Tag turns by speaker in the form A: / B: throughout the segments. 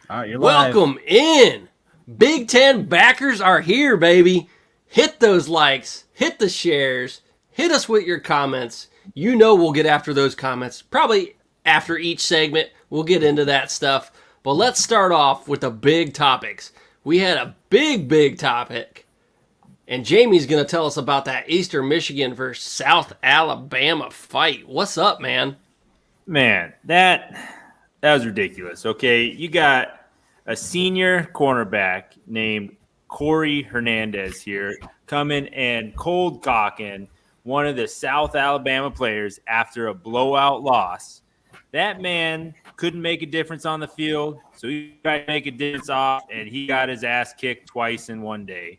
A: All right, you're live.
B: Welcome in. Big Ten backers are here, baby. Hit those likes, hit the shares, hit us with your comments. You know we'll get after those comments. Probably after each segment, we'll get into that stuff. But let's start off with the big topics. We had a big topic. And Jamie's going to tell us about that Eastern Michigan versus South Alabama fight. What's up, man?
C: Man, that was ridiculous. Okay, you got a senior cornerback named Corey Hernandez here coming and cold cocking one of the South Alabama players after a blowout loss. That man couldn't make a difference on the field, so he tried to make a difference off, and he got his ass kicked twice in one day.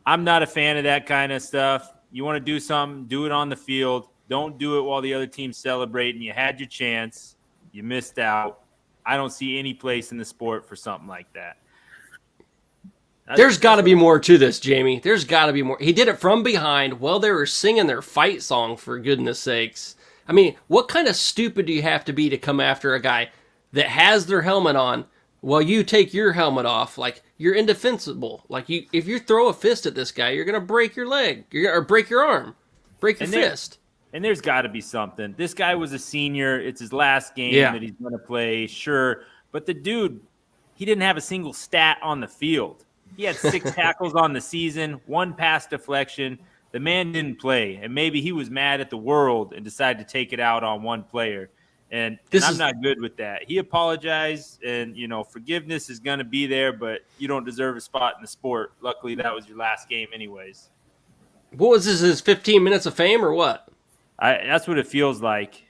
C: I'm not a fan of that kind of stuff. You want to do something, do it on the field. Don't do it while the other team's celebrating. You had your chance. You missed out. I don't see any place in the sport for something like that.
B: There's got to be more to this, Jamie. There's got to be more. He did it from behind while they were singing their fight song, for goodness sakes. I mean, what kind of stupid do you have to be to come after a guy that has their helmet on while you take your helmet off? Like, you're indefensible. Like, if you throw a fist at this guy, you're going to break your leg. Or break your arm. Break your fist.
C: And there's got to be something. This guy was a senior. It's his last game that he's going to play, sure. But the dude, he didn't have a single stat on the field. He had 6 tackles on the season, 1 pass deflection. The man didn't play. And maybe he was mad at the world and decided to take it out on one player. And I'm not good with that. He apologized, and, forgiveness is going to be there, but you don't deserve a spot in the sport. Luckily, that was your last game anyways.
B: What was this, his 15 minutes of fame or what?
C: That's what it feels like.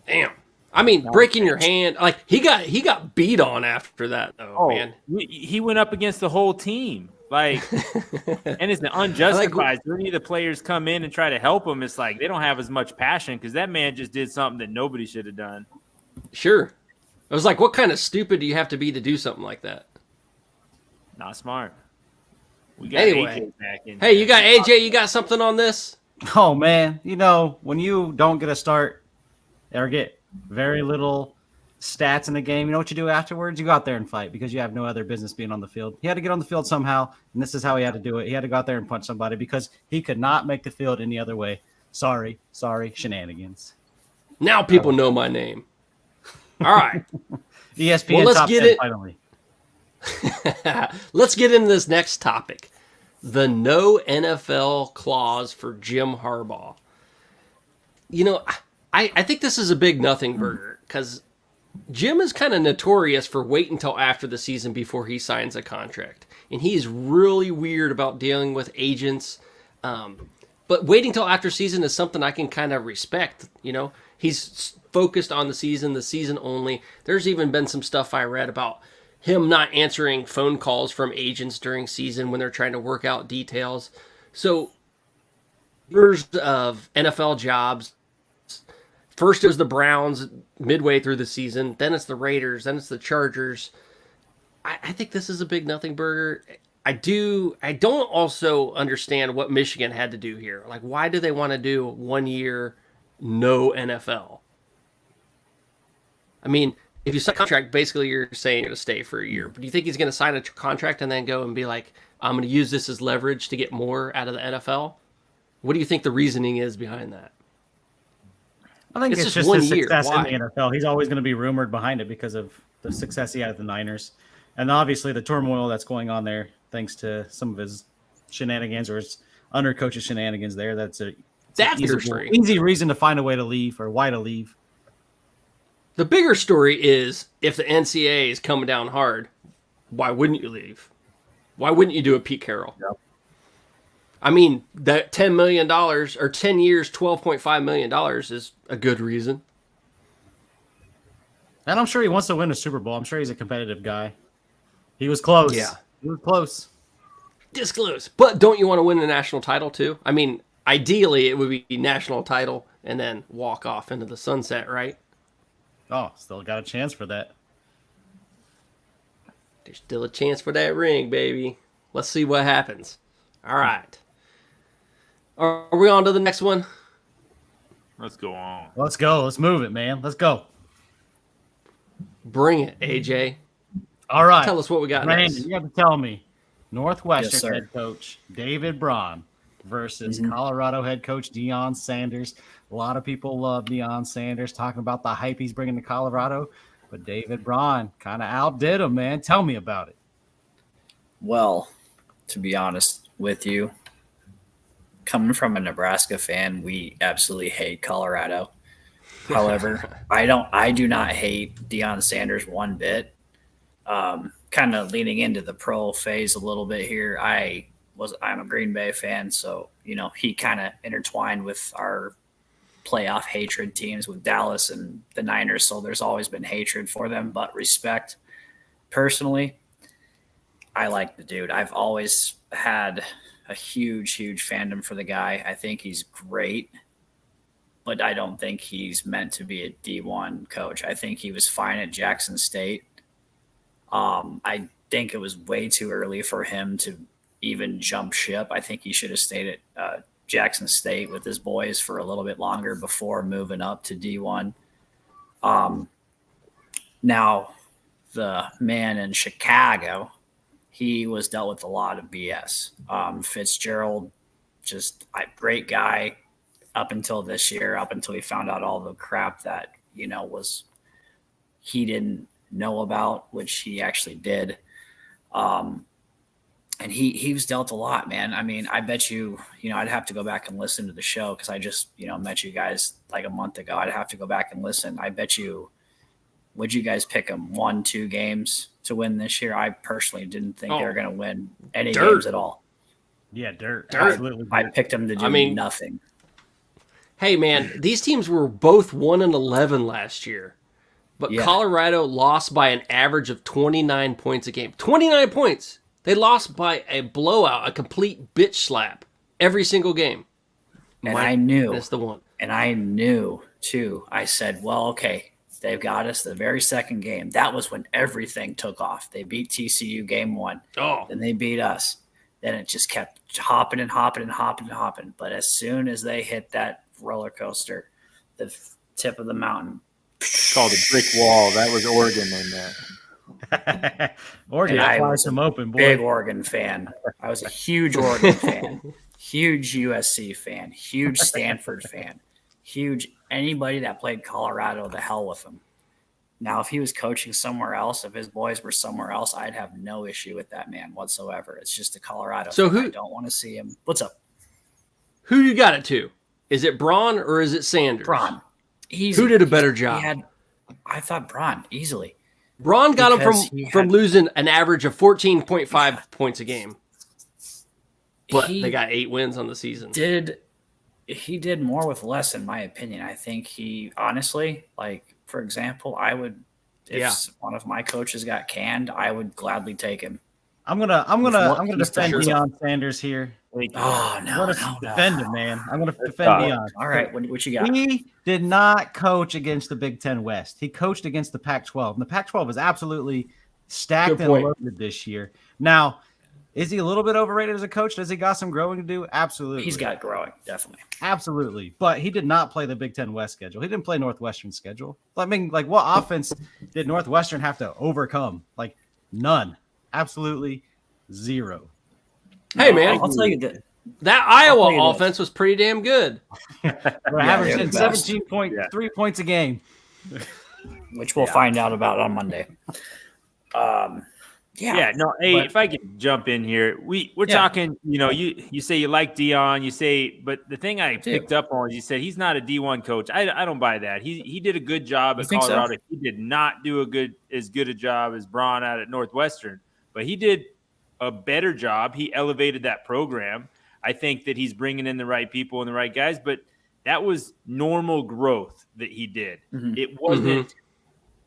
B: Damn. I mean, breaking your hand. Like, he got beat on after that, though, man.
C: He went up against the whole team. Like, and it's unjustified. So any of the players come in and try to help him, it's like they don't have as much passion because that man just did something that nobody should have done.
B: Sure. I was like, what kind of stupid do you have to be to do something like that?
C: Not smart. We got
B: anyway,
C: AJ back in.
B: Hey, you got AJ, you got something on this?
A: Oh, man. When you don't get a start or get very little stats in the game, you know what you do afterwards? You go out there and fight because you have no other business being on the field. He had to get on the field somehow, and this is how he had to do it. He had to go out there and punch somebody because he could not make the field any other way. Sorry, shenanigans.
B: Now people know my name. All right.
A: ESPN
B: let's
A: top
B: get
A: 10
B: it.
A: finally.
B: Let's get into this next topic. The no NFL clause for Jim Harbaugh. I think this is a big nothing burger because Jim is kind of notorious for waiting until after the season before he signs a contract. And he's really weird about dealing with agents. But waiting till after season is something I can kind of respect. He's focused on the season only. There's even been some stuff I read about him not answering phone calls from agents during season when they're trying to work out details. So, years of NFL jobs. First it was the Browns midway through the season. Then it's the Raiders. Then it's the Chargers. I think this is a big nothing burger. I don't also understand what Michigan had to do here. Like, why do they want to do 1 year no NFL? I mean, if you sign a contract, basically you're saying you're going to stay for a year. But do you think he's going to sign a contract and then go and be like, I'm going to use this as leverage to get more out of the NFL? What do you think the reasoning is behind that?
A: I think it's just his success in the NFL. He's always going to be rumored behind it because of the success he had at the Niners. And obviously the turmoil that's going on there, thanks to some of his shenanigans or his under coach's shenanigans there. That's an easy reason to find a way to leave or why to leave.
B: The bigger story is if the NCAA is coming down hard, why wouldn't you leave? Why wouldn't you do a Pete Carroll?
A: Yep.
B: I mean, that $10 million or 10 years, $12.5 million is a good reason.
A: And I'm sure he wants to win a Super Bowl. I'm sure he's a competitive guy. He was close.
B: Yeah.
A: He was close.
B: Disclose. But don't you want to win a national title too? I mean, ideally it would be national title and then walk off into the sunset, right?
A: Oh, still got a chance for that.
B: There's still a chance for that ring, baby. Let's see what happens. All right. Are we on to the next one?
C: Let's go on.
A: Let's go. Let's move it, man. Let's go.
B: Bring it, AJ.
A: All right.
B: Tell us what we got
A: Brandon,
B: next.
A: you have to tell me. Northwestern
D: Yes, sir.
A: head coach David Braun versus
D: Mhm.
A: Colorado head coach Deion Sanders. A lot of people love Deion Sanders, talking about the hype he's bringing to Colorado. But David Braun kind of outdid him, man. Tell me about it.
D: Well, to be honest with you, coming from a Nebraska fan, we absolutely hate Colorado. However, I do not hate Deion Sanders one bit. Kind of leaning into the pro phase a little bit here. I'm a Green Bay fan, so he kind of intertwined with our playoff hatred teams with Dallas and the Niners. So there's always been hatred for them, but respect. Personally, I like the dude. I've always had a huge fandom for the guy. I think he's great, but I don't think he's meant to be a D1 coach. I think he was fine at Jackson State. I think it was way too early for him to even jump ship. I think he should have stayed at Jackson State with his boys for a little bit longer before moving up to D1. Now, the man in Chicago, he was dealt with a lot of BS. Fitzgerald, just a great guy up until this year, up until he found out all the crap that, was he didn't know about, which he actually did. And he was dealt a lot, man. I mean, I bet I'd have to go back and listen to the show because I just, met you guys like a month ago. I'd have to go back and listen. I bet you, would you guys pick them 1-2 games to win this year? I personally didn't think they were going to win any games at all.
A: Yeah, dirt. Absolutely.
D: I picked them to do nothing.
B: Hey, man, these teams were both 1-11 last year, but Colorado lost by an average of 29 points a game. 29 points. They lost by a blowout, a complete bitch slap every single game.
D: And I knew.
B: That's the one.
D: And I knew, too. I said, well, okay, they've got us the very second game. That was when everything took off. They beat TCU game 1.
B: Oh.
D: Then they beat us. Then it just kept hopping and hopping and hopping and hopping. But as soon as they hit that roller coaster, the tip of the mountain.
C: It's called a brick wall. That was Oregon in there.
A: Oregon flies them open, boy.
D: Big Oregon fan. I was a huge Oregon fan, huge USC fan, huge Stanford fan, huge anybody that played Colorado, the hell with them. Now, if he was coaching somewhere else, if his boys were somewhere else, I'd have no issue with that man whatsoever. It's just a Colorado.
B: So
D: I don't want to see him. What's up?
B: Who you got it to? Is it Braun or is it Sanders?
D: Braun.
B: Who did a better job?
D: I thought Braun easily.
B: Braun got him from losing an average of 14.5 points a game. But they got 8 wins on the season.
D: He did more with less, in my opinion. I think he honestly, like, for example, if one of my coaches got canned, I would gladly take him.
A: I'm gonna defend Deion Sanders here.
D: Oh no!
A: Defend him, man. I'm gonna defend Deion.
D: All right, what you got?
A: He did not coach against the Big Ten West. He coached against the Pac-12, and the Pac-12 is absolutely stacked and loaded this year. Now, is he a little bit overrated as a coach? Does he got some growing to do? Absolutely.
D: He's got growing, definitely.
A: Absolutely. But he did not play the Big Ten West schedule. He didn't play Northwestern schedule. I mean, like, what offense did Northwestern have to overcome? Like, none. Absolutely zero.
B: Hey, man.
D: I'll tell you
B: that Iowa offense was pretty damn good.
A: We're averaging 17.3 points a game.
D: Which we'll find out about on Monday.
C: If I could jump in here, we're talking, you say you like Deion, but the thing I picked up on is you said he's not a D1 coach. I don't buy that. He did a good job at Colorado. So? He did not do as good a job as Braun out at Northwestern, but he did a better job. He elevated that program. I think that he's bringing in the right people and the right guys, but that was normal growth that he did. Mm-hmm. It wasn't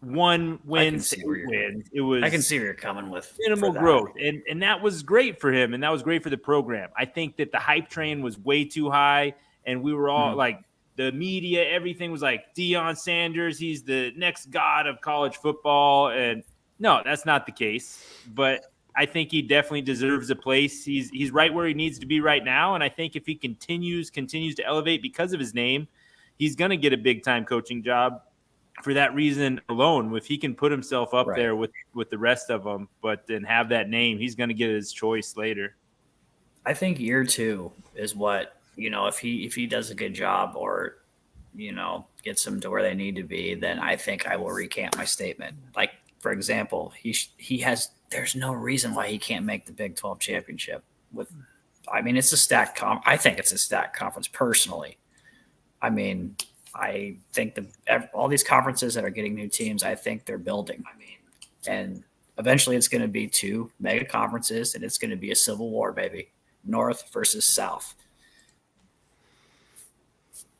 C: one win, 2 wins. It was.
D: I can see where you're coming with
C: minimal growth, and that was great for him, and that was great for the program. I think that the hype train was way too high, and we were all like, the media, everything was like Deion Sanders. He's the next god of college football, and no, that's not the case. But I think he definitely deserves a place. He's right where he needs to be right now, and I think if he continues to elevate because of his name, he's going to get a big time coaching job. for that reason alone. If he can put himself up
D: Right.
C: there with the rest of them, but then have that name, he's going to get his choice later.
D: I think year 2 is what, if he does a good job or, gets them to where they need to be, then I think I will recant my statement. Like, for example, there's no reason why he can't make the Big 12 championship. It's a stacked I think it's a stacked conference personally. I think all these conferences that are getting new teams, I think they're building. And eventually it's going to be 2 mega conferences, and it's going to be a civil war, baby. North versus South.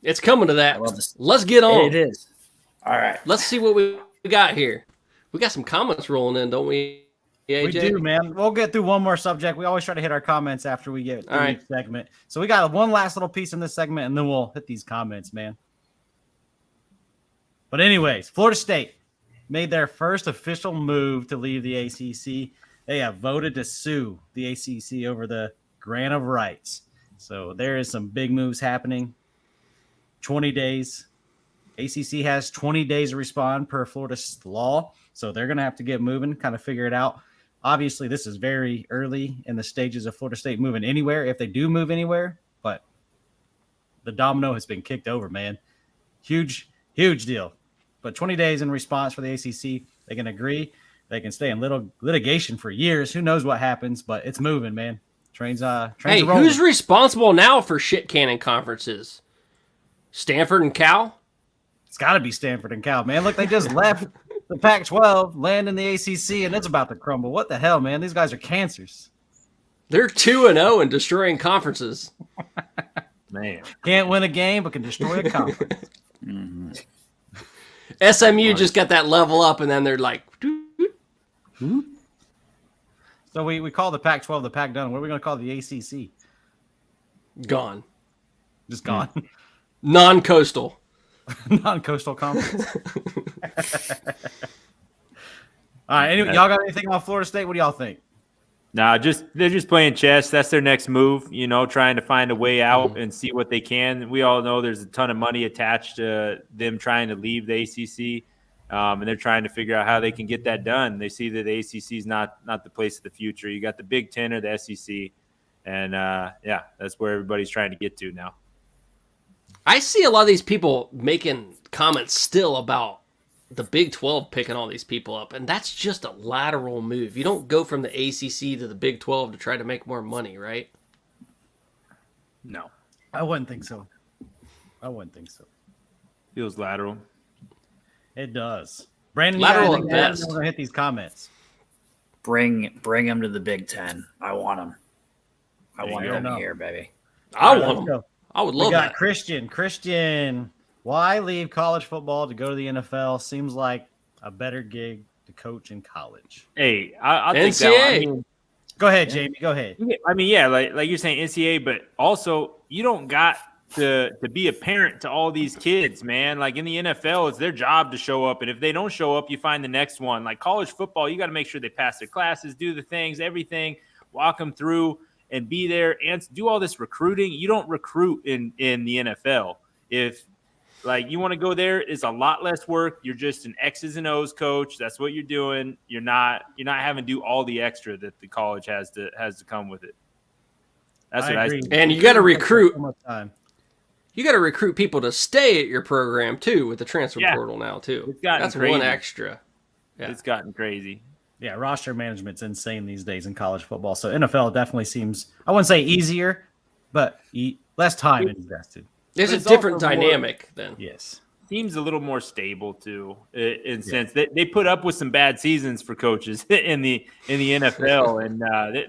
B: It's coming to that.
D: I love this.
B: Let's get on.
D: It is. All right.
B: Let's see what we got here. We got some comments rolling in, don't we, AJ?
A: We do, man. We'll get through one more subject. We always try to hit our comments after we get through each segment. So we got one last little piece in this segment, and then we'll hit these comments, man. But anyways, Florida State made their first official move to leave the ACC. They have voted to sue the ACC over the grant of rights. So there is some big moves happening. 20 days. ACC has 20 days to respond per Florida law. So they're going to have to get moving, kind of figure it out. Obviously, this is very early in the stages of Florida State moving anywhere, if they do move anywhere. But the domino has been kicked over, man. Huge deal. But 20 days in response for the ACC. They can agree. They can stay in litigation for years. Who knows what happens, but it's moving, man. Trains
B: hey,
A: rolling.
B: Who's responsible now for shit cannon conferences? Stanford and Cal?
A: It's got to be Stanford and Cal, man. Look, they just left the Pac-12, land in the ACC, and it's about to crumble. What the hell, man? These guys are cancers.
B: They're 2-0 and destroying conferences.
C: Man.
A: Can't win a game, but can destroy a conference.
D: Mm-hmm.
B: SMU just got that level up, and then they're like...
A: So we call the Pac-12 the Pac-Done. What are we going to call the ACC?
B: Gone.
A: Just gone.
B: Non-coastal.
A: Non-coastal conference. All right. Anyway, y'all got anything on Florida State? What do y'all think?
C: Nah, they're just playing chess. That's their next move, trying to find a way out and see what they can. We all know there's a ton of money attached to them trying to leave the ACC, and they're trying to figure out how they can get that done. They see that the ACC is not the place of the future. You got the Big Ten or the SEC, and that's where everybody's trying to get to now.
B: I see a lot of these people making comments still about the Big 12 picking all these people up, and that's just a lateral move. You don't go from the ACC to the Big 12 to try to make more money, right?
C: No.
A: I wouldn't think so.
C: Feels lateral.
A: It does. Brandon,
B: Lateral
A: you
B: at
A: got
B: best.
A: We're going to hit these comments.
D: Bring them to the Big Ten. I want them. I want
A: go.
D: them here, baby.
B: I
A: Let's
B: want them.
A: go.
B: I would
A: We
B: love
A: got
B: that.
A: Christian. Why leave college football to go to the NFL? Seems like a better gig to coach in college.
C: Hey, I'll take that
B: NCAA.
C: one.
A: Go ahead, Jamie. Go ahead.
C: Like you're saying NCAA, but also you don't got to be a parent to all these kids, man. Like in the NFL, it's their job to show up, and if they don't show up, you find the next one. Like college football, you got to make sure they pass their classes, do the things, everything, walk them through, and be there and do all this recruiting. You don't recruit in the NFL. If like you want to go there, it's a lot less work. You're just an X's and O's coach. That's what you're doing. You're not having to do all the extra that the college has to come with it. That's what I
A: agree.
C: see.
B: And you got to recruit.
A: So much time.
B: You got to recruit people to stay at your program too, with the transfer
C: Yeah.
B: portal now too.
C: It's gotten
B: That's
C: crazy.
B: one extra. Yeah.
C: It's gotten crazy.
A: Yeah, roster management's insane these days in college football. So NFL definitely seems, I wouldn't say easier, but less time invested.
B: There's
C: But
B: a
C: it's
B: different
C: also more-
B: dynamic then.
A: Yes.
C: Seems a little more stable too, in sense that they put up with some bad seasons for coaches in the NFL, and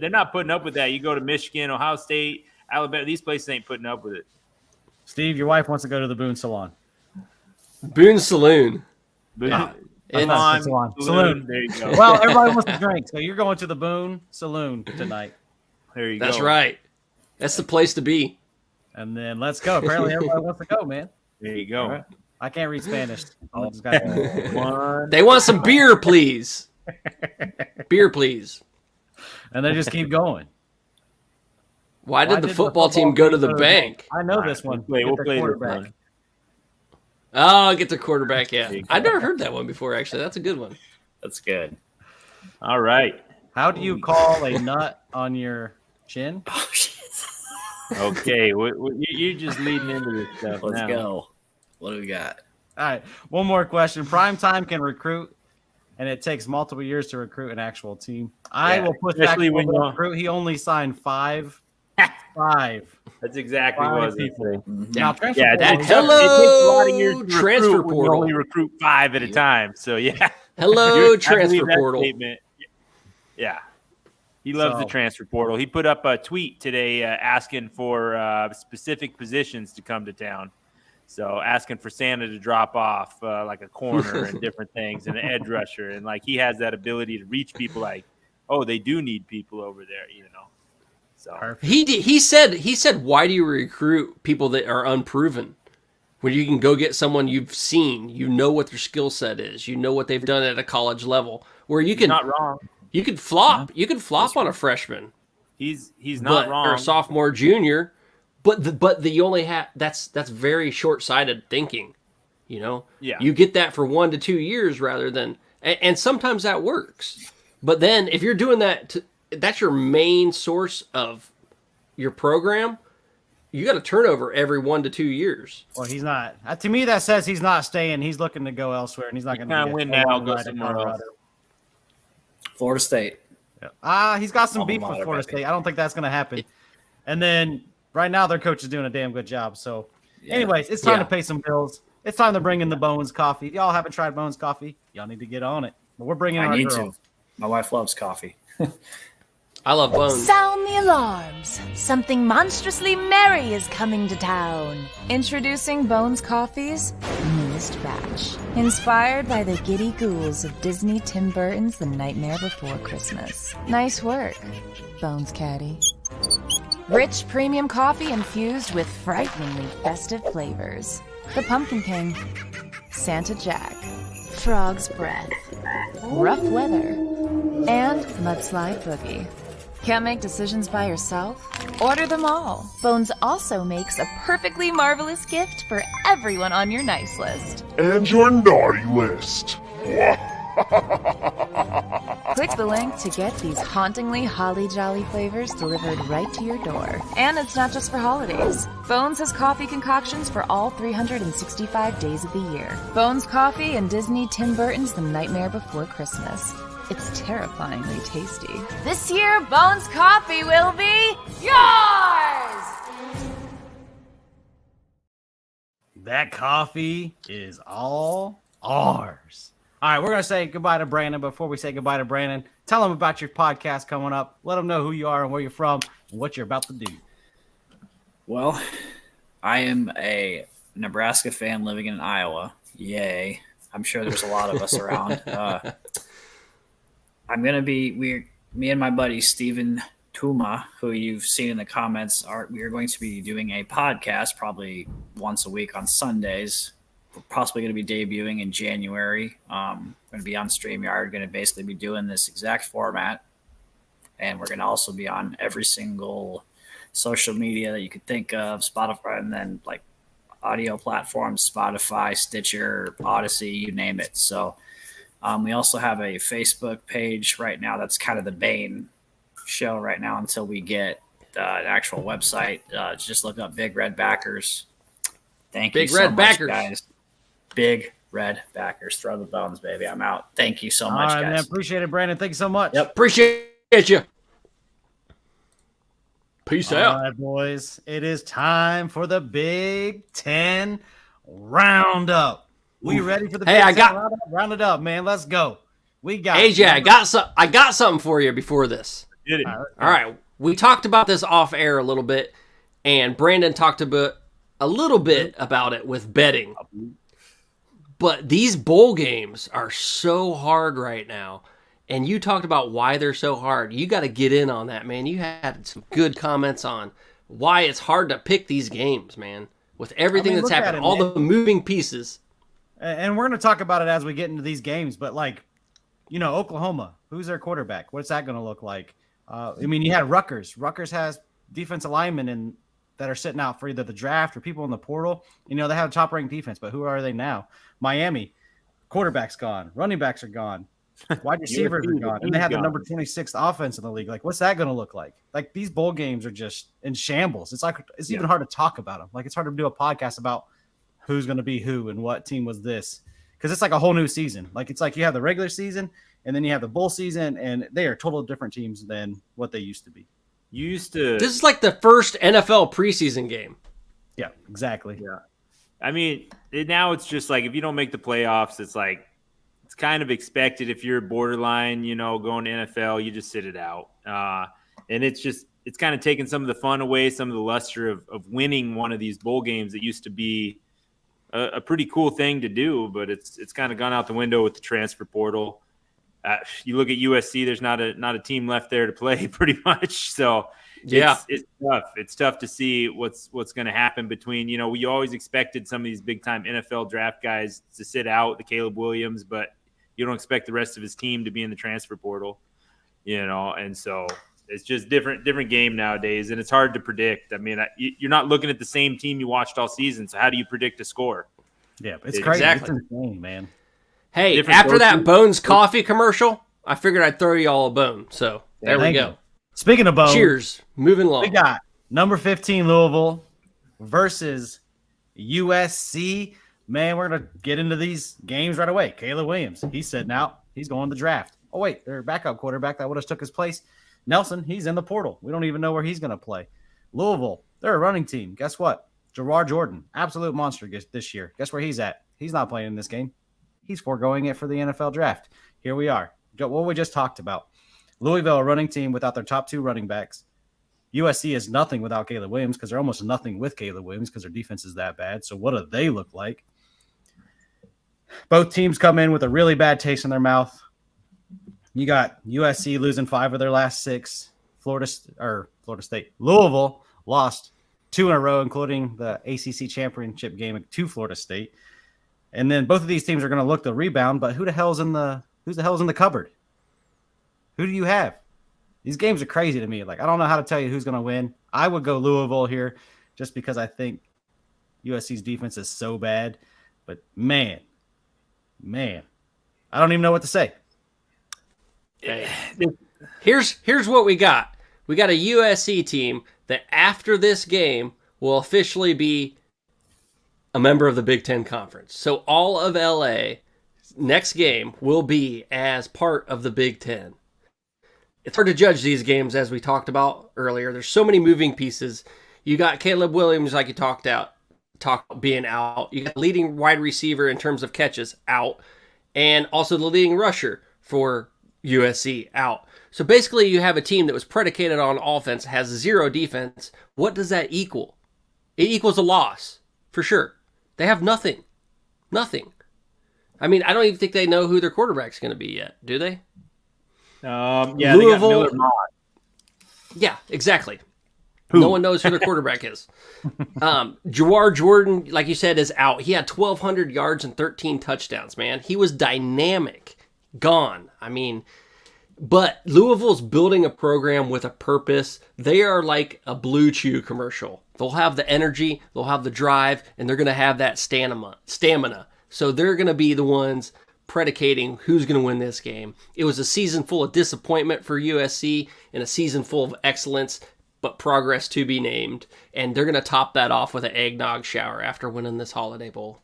C: they're not putting up with that. You go to Michigan, Ohio State, Alabama; these places ain't putting up with it.
A: Steve, your wife wants to go to the Boone Salon.
B: Boone Saloon.
C: But
B: And
A: Saloon.
C: There you go.
A: Well, everybody wants to drink, so you're going to the Boone Saloon tonight.
C: There you go.
B: That's right. That's the place to be.
A: And then let's go. Apparently, everybody wants to go, man.
C: There you go.
A: All right. I can't read Spanish. I just got
C: One.
B: They want some beer, please. Beer, please.
A: and they just keep going.
B: Why did the football team go to the bank?
A: I know this one.
C: We'll
A: Get their
C: play this
A: quarterback.
C: one.
B: Oh, get the quarterback. Yeah, I've never heard that one before. Actually, that's a good one.
D: That's good.
C: All right.
A: How do you call a nut on your chin?
D: Oh, shit.
C: Okay. You're just leading into this stuff
D: Let's
C: now.
D: go. What do we got?
A: All right, one more question. Prime time can recruit, and it takes multiple years to recruit an actual team. I will push back
C: especially when
A: when
C: you-
A: recruit. He only signed five.
C: That's exactly what I was
A: people.
C: going to say.
A: Now, transfer
C: Yeah,
A: portal,
C: that's
B: Hello,
C: it takes a lot of years to
B: transfer
C: recruit when you
B: portal.
C: only recruit 5 at a time. So yeah.
B: Hello,
C: I
B: transfer
C: believe that
B: portal.
C: statement. Yeah. He loves the
A: So-
C: transfer portal. He put up a tweet today asking for specific positions to come to town. So asking for Santa to drop off like a corner and different things and an edge rusher. And like he has that ability to reach people like, oh, they do need people over there, you know. So
A: Perfect.
B: He said, why do you recruit people that are unproven? When you can go get someone you've seen, you know what their skill set is, you know what they've done at a college level, where you can
C: not wrong.
B: you could flop, you could flop on a freshman,
C: He's not wrong.
B: or a sophomore, junior, but you only have that's very short-sighted thinking, you know.
C: Yeah.
B: You get that for 1 to 2 years rather than, and sometimes that works, but then if you're doing that, that's your main source of your program. You got a turnover every 1 to 2 years.
A: Well, he's not. To me, that says he's not staying. He's looking to go elsewhere, and he's not going
C: kinda
A: to
C: win now, go somewhere else.
D: Florida State.
A: He's got some
D: Alma
A: beef with
D: mater,
A: Florida
D: baby.
A: State. I don't think that's going to happen. And then right now, their coach is doing a damn good job. So, anyways, it's time to pay some bills. It's time to bring in the Bones coffee. If y'all haven't tried Bones coffee, y'all need to get on it. But we're bringing
D: I
A: our
D: need
A: girl.
D: to. My wife loves coffee.
B: I love Bones.
E: Sound the alarms. Something monstrously merry is coming to town. Introducing Bones Coffee's newest batch. Inspired by the giddy ghouls of Disney Tim Burton's The Nightmare Before Christmas. Nice work, Bones Caddy. Rich premium coffee infused with frighteningly festive flavors. The Pumpkin King, Santa Jack, Frog's Breath, Rough Weather, and Mudslide Boogie. Can't make decisions by yourself? Order them all. Bones also makes a perfectly marvelous gift for everyone on your nice list.
F: And your naughty list.
E: Click the link to get these hauntingly holly jolly flavors delivered right to your door. And it's not just for holidays. Bones has coffee concoctions for all 365 days of the year. Bones Coffee and Disney Tim Burton's The Nightmare Before Christmas. It's terrifyingly tasty. This year, Bones Coffee will be yours!
A: That coffee is all ours. All right, we're going to say goodbye to Brandon. Before we say goodbye to Brandon, tell him about your podcast coming up. Let him know who you are and where you're from and what you're about to do.
D: Well, I am a Nebraska fan living in Iowa. Yay. I'm sure there's a lot of us around. I'm going to be, me and my buddy Steven Tuma, who you've seen in the comments, we are going to be doing a podcast probably once a week on Sundays. We're possibly going to be debuting in January. Going to be on StreamYard, going to basically be doing this exact format. And we're going to also be on every single social media that you could think of, Spotify, and then like audio platforms, Spotify, Stitcher, Odyssey, you name it. So we also have a Facebook page right now. That's kind of the Bane show right now until we get an actual website. Just look up Big Red Backers. Thank you
B: Big
D: so
B: Red
D: much,
B: Backers.
D: guys. Big Red Backers. Throw the bones, baby. I'm out. Thank you so
A: All
D: much,
A: right, man.
D: guys.
A: Appreciate it, Brandon. Thank you so much.
D: Yep.
B: Appreciate you. Peace
A: All
B: out.
A: right, boys. It is time for the Big Ten Roundup. We ready for the
B: Hey,
A: Big
B: I
A: Ten
B: got-
A: Roundup? Round it up, man. Let's go. We got
B: AJ, I got something for you before this.
C: Did it.
A: All
B: All right, we talked about this off air a little bit, and Brandon talked about a little bit about it with betting. But these bowl games are so hard right now, and you talked about why they're so hard. You got to get in on that, man. You had some good comments on why it's hard to pick these games, man. With everything that's
A: look at
B: happened,
A: it,
B: all
A: man.
B: the moving pieces.
A: And we're going to talk about it as we get into these games. But, like, you know, Oklahoma, who's their quarterback? What's that going to look like? You had Rutgers. Rutgers has defensive linemen, and that are sitting out for either the draft or people in the portal. You know, they have a top-ranked defense, but who are they now? Miami, quarterback's gone. Running backs are gone. Wide receivers are gone. And they have the number 26th offense in the league. Like, what's that going to look like? Like, these bowl games are just in shambles. It's even hard to talk about them. Like, it's hard to do a podcast about who's going to be who and what team was this. Because it's like a whole new season. Like, it's like you have the regular season and then you have the bowl season, and they are totally different teams than what they used to be.
B: This is like the first NFL preseason game.
A: Yeah, exactly.
C: Yeah. I mean, now it's just like if you don't make the playoffs, it's like it's kind of expected if you're borderline, you know, going to NFL, you just sit it out. And it's kind of taken some of the fun away, some of the luster of winning one of these bowl games that used to be a pretty cool thing to do, but it's kind of gone out the window with the transfer portal. You look at USC, there's not a team left there to play pretty much. So it's tough. It's tough to see what's going to happen between, you know, we always expected some of these big time NFL draft guys to sit out, the Caleb Williams, but you don't expect the rest of his team to be in the transfer portal, you know? And so it's just different game nowadays. And it's hard to predict. I mean, you're not looking at the same team you watched all season. So how do you predict a score?
A: Yeah, it's crazy. Exactly. It's insane, man.
B: Hey, after that Bones coffee commercial, I figured I'd throw you all a bone. So there we go.
A: Speaking of bones,
B: cheers. Moving along.
A: We got number 15 Louisville versus USC. Man, we're going to get into these games right away. Caleb Williams, he's sitting out. He's going to the draft. Oh, wait, their backup quarterback that would have took his place. Nelson, he's in the portal. We don't even know where he's going to play. Louisville, they're a running team. Guess what? Gerard Jordan, absolute monster this year. Guess where he's at? He's not playing in this game. He's foregoing it for the NFL draft. Here we are. What we just talked about. Louisville, a running team without their top two running backs. USC is nothing without Caleb Williams because they're almost nothing with Caleb Williams because their defense is that bad. So what do they look like? Both teams come in with a really bad taste in their mouth. You got USC losing 5 of their last 6. Florida State. Louisville lost 2 in a row, including the ACC championship game to Florida State. And then both of these teams are going to look to rebound, but who the hell's in the cupboard? Who do you have? These games are crazy to me. Like, I don't know how to tell you who's going to win. I would go Louisville here just because I think USC's defense is so bad. But man, I don't even know what to say.
B: Here's what we got. We got a USC team that after this game will officially be a member of the Big Ten Conference. So all of LA next game will be as part of the Big Ten. It's hard to judge these games as we talked about earlier. There's so many moving pieces. You got Caleb Williams, like you talked about being out. You got the leading wide receiver in terms of catches out, and also the leading rusher for USC out. So basically you have a team that was predicated on offense, has 0 defense. What does that equal? It equals a loss, for sure. They have nothing. I mean, I don't even think they know who their quarterback's going to be yet, do they?
C: Yeah,
B: Louisville,
C: they got Miller Mott.
B: Yeah, exactly. No one knows who their quarterback is. Gerard Jordan, like you said, is out. He had 1,200 yards and 13 touchdowns, man. He was dynamic. Gone. I mean, but Louisville's building a program with a purpose. They are like a Blue Chew commercial. They'll have the energy, they'll have the drive, and they're going to have that stamina. So they're going to be the ones predicating who's going to win this game. It was a season full of disappointment for USC and a season full of excellence, but progress to be named. And they're going to top that off with an eggnog shower after winning this Holiday Bowl.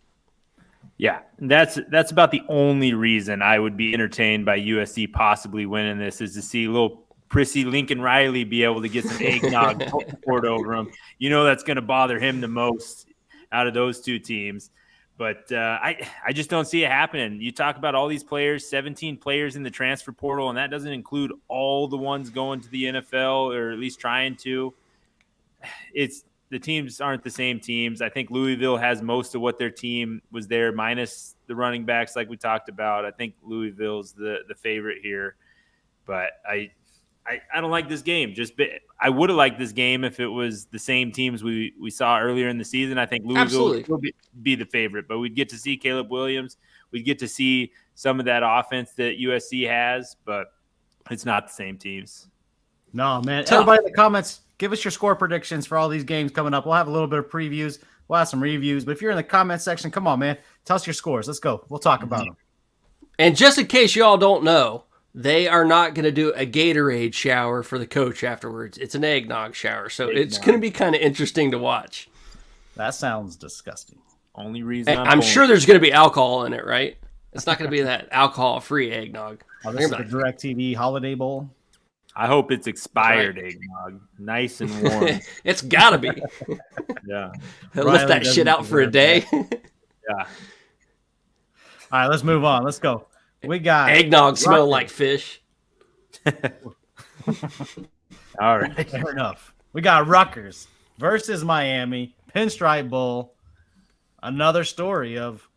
C: Yeah, that's about the only reason I would be entertained by USC possibly winning this is to see little prissy Lincoln Riley be able to get some eggnog poured over him. You know that's going to bother him the most out of those two teams. But I just don't see it happening. You talk about all these players, 17 players in the transfer portal, and that doesn't include all the ones going to the NFL or at least trying to. The teams aren't the same teams. I think Louisville has most of what their team was there, minus the running backs like we talked about. I think Louisville's the favorite here. But I don't like this game. I would have liked this game if it was the same teams we saw earlier in the season. I think Louisville will be the favorite. But we'd get to see Caleb Williams. We'd get to see some of that offense that USC has. But it's not the same teams.
A: No, man. Everybody in the comments, Give us your score predictions for all these games coming up. We'll have a little bit of previews. We'll have some reviews. But if you're in the comment section, come on, man. Tell us your scores. Let's go. We'll talk about them.
B: And just in case you all don't know, they are not going to do a Gatorade shower for the coach afterwards. It's an eggnog shower. So it's going to be kind of interesting to watch.
A: That sounds disgusting.
C: Only reason
B: I'm sure there's going to be alcohol in it, right? It's not going to be that alcohol-free eggnog.
A: Oh, this is the DirecTV Holiday Bowl.
C: I hope it's expired eggnog, nice and warm.
B: It's got to be.
C: Yeah.
B: Lift that shit out for a day.
C: Yeah.
A: All right, let's move on. Let's go. We got
B: eggnog smelling like fish.
C: All right.
A: Fair enough. We got Rutgers versus Miami, Pinstripe Bowl. Another story of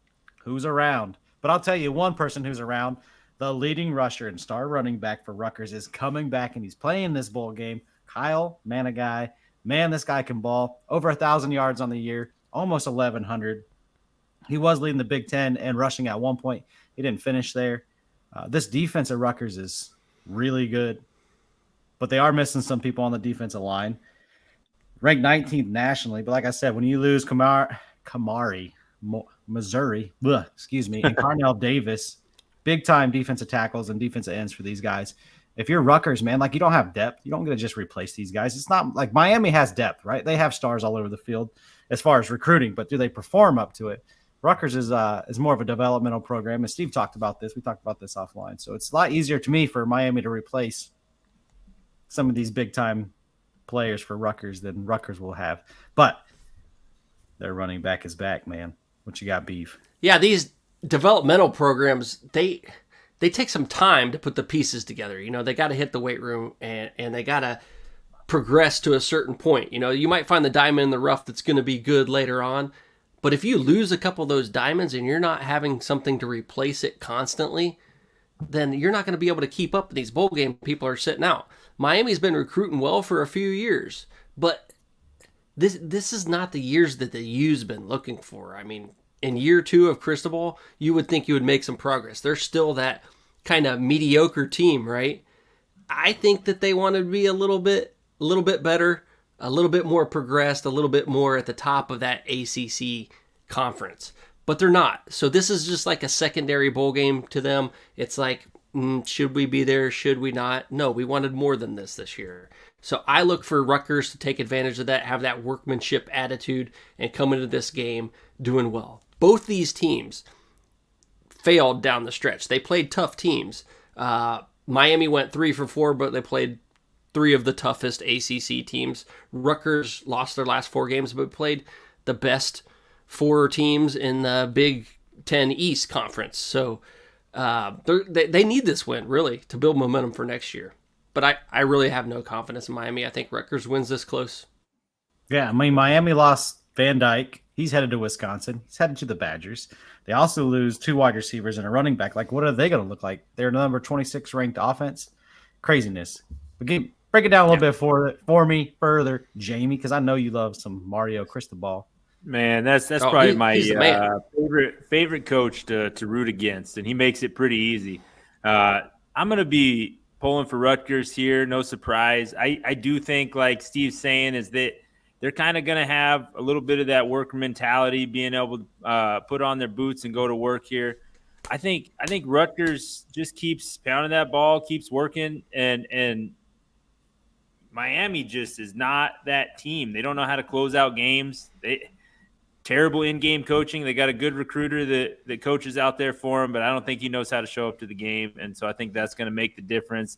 A: who's around. But I'll tell you one person who's around. The leading rusher and star running back for Rutgers is coming back, and he's playing this bowl game. Kyle Managai. Man, this guy can ball. Over 1,000 yards on the year, almost 1,100. He was leading the Big Ten and rushing at one point. He didn't finish there. This defense at Rutgers is really good, but they are missing some people on the defensive line. Ranked 19th nationally, but like I said, when you lose Kamari, Missouri, and Carnell Davis, big-time defensive tackles and defensive ends for these guys. If you're Rutgers, man, like you don't have depth. You don't get to just replace these guys. It's not like Miami has depth, right? They have stars all over the field as far as recruiting, but do they perform up to it? Rutgers is more of a developmental program, and Steve talked about this. We talked about this offline. So it's a lot easier to me for Miami to replace some of these big-time players for Rutgers than Rutgers will have. But their running back is back, man. What you got, Beef?
B: Yeah, these developmental programs, they take some time to put the pieces together. You know, they got to hit the weight room and they got to progress to a certain point. You know, you might find the diamond in the rough that's going to be good later on, but if you lose a couple of those diamonds and you're not having something to replace it constantly, then you're not going to be able to keep up with these bowl game people are sitting out. Miami's been recruiting well for a few years, but this is not the years that the U's been looking for. I mean, in year 2 of Cristobal, you would think you would make some progress. They're still that kind of mediocre team, right? I think that they want to be a little bit better, a little bit more progressed, a little bit more at the top of that ACC conference. But they're not. So this is just like a secondary bowl game to them. It's like, should we be there? Should we not? No, we wanted more than this year. So I look for Rutgers to take advantage of that, have that workmanship attitude, and come into this game doing well. Both these teams failed down the stretch. They played tough teams. Miami went 3 for 4, but they played 3 of the toughest ACC teams. Rutgers lost their last 4 games, but played the best 4 teams in the Big Ten East Conference. So they need this win, really, to build momentum for next year. But I really have no confidence in Miami. I think Rutgers wins this close.
A: Yeah, I mean, Miami lost Van Dyke. He's headed to Wisconsin. He's headed to the Badgers. They also lose 2 wide receivers and a running back. Like, what are they going to look like? They're number 26 ranked offense. Craziness. But break it down a little bit for me further, Jamie, because I know you love some Mario Cristobal.
C: Man, that's probably my favorite coach to root against, and he makes it pretty easy. I'm going to be pulling for Rutgers here. No surprise. I do think, like Steve's saying, is that they're kind of going to have a little bit of that worker mentality, being able to put on their boots and go to work here. I think Rutgers just keeps pounding that ball, keeps working, and Miami just is not that team. They don't know how to close out games. Terrible in-game coaching. They got a good recruiter that coaches out there for them, but I don't think he knows how to show up to the game, and so I think that's going to make the difference.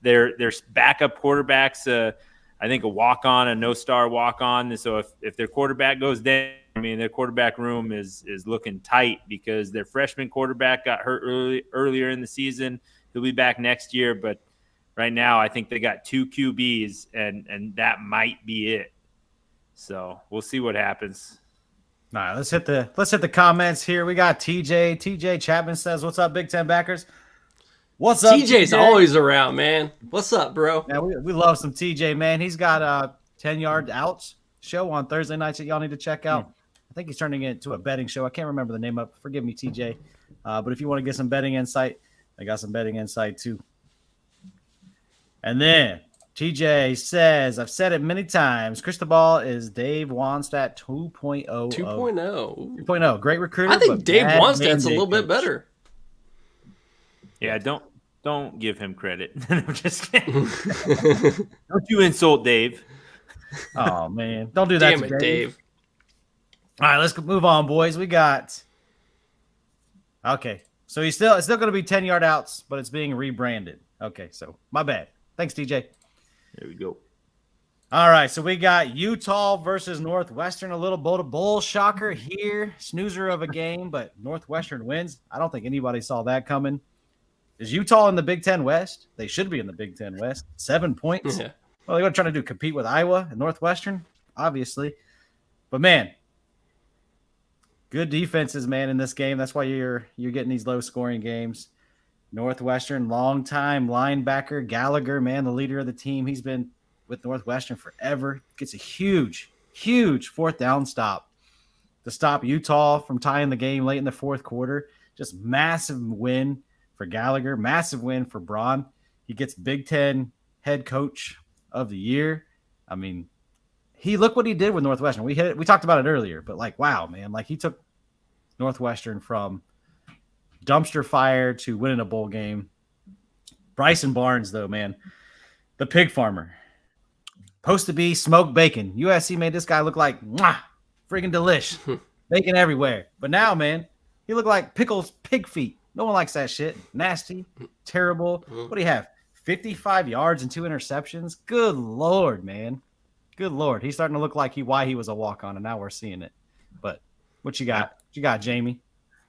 C: Their backup quarterbacks, I think a walk-on, a no-star walk-on. So if their quarterback goes down, I mean, their quarterback room is looking tight because their freshman quarterback got hurt earlier in the season. He'll be back next year, but right now I think they got 2 QBs, and that might be it. So we'll see what happens.
A: All right, let's hit the comments here. We got TJ. TJ Chapman says, "What's up, Big Ten backers?" What's up,
B: TJ's
A: TJ?
B: always around, man. What's up, bro?
A: Yeah, we love some TJ, man. He's got a 10-yard outs show on Thursday nights that y'all need to check out. I think he's turning it into a betting show. I can't remember the name of it. Forgive me, TJ. But if you want to get some betting insight, I got some betting insight too. And then TJ says, I've said it many times. Cristobal is Dave Wannstedt 2.0.
B: 2.0.
A: 2.0. Great recruiter.
B: I think
A: but
B: Dave
A: bad
B: Wannstedt's a
A: game
B: little
A: day
B: bit
A: coach.
B: better.
C: Yeah, don't give him credit. I'm just kidding. Don't you insult Dave.
A: Oh, man. Don't do that
B: Damn
A: to
B: it, Dave.
A: All right, let's move on, boys. We got – okay. So it's still going to be 10-yard outs, but it's being rebranded. Okay, so my bad. Thanks, TJ.
C: There we go.
A: All right, so we got Utah versus Northwestern. A little bull shocker here. Snoozer of a game, but Northwestern wins. I don't think anybody saw that coming. Is Utah in the Big Ten West? They should be in the Big Ten West. 7 points.
B: Yeah.
A: Well, they're going to try to do compete with Iowa and Northwestern, obviously. But, man, good defenses, man, in this game. That's why you're getting these low-scoring games. Northwestern, longtime linebacker Gallagher, man, the leader of the team. He's been with Northwestern forever. Gets a huge fourth down stop to stop Utah from tying the game late in the fourth quarter. Just massive win for Gallagher, massive win for Braun. He gets Big Ten head coach of the year. I mean, look what he did with Northwestern. We talked about it earlier, but like, wow, man, like he took Northwestern from dumpster fire to winning a bowl game. Bryson Barnes, though, man, the pig farmer, supposed to be smoked bacon. USC made this guy look like friggin' delish, bacon everywhere. But now, man, he looked like pickles pig feet. No one likes that shit. Nasty, terrible. What do you have? 55 yards and 2 interceptions. Good Lord, man. Good Lord. He's starting to look like why he was a walk-on, and now we're seeing it. But what you got? What you got, Jamie?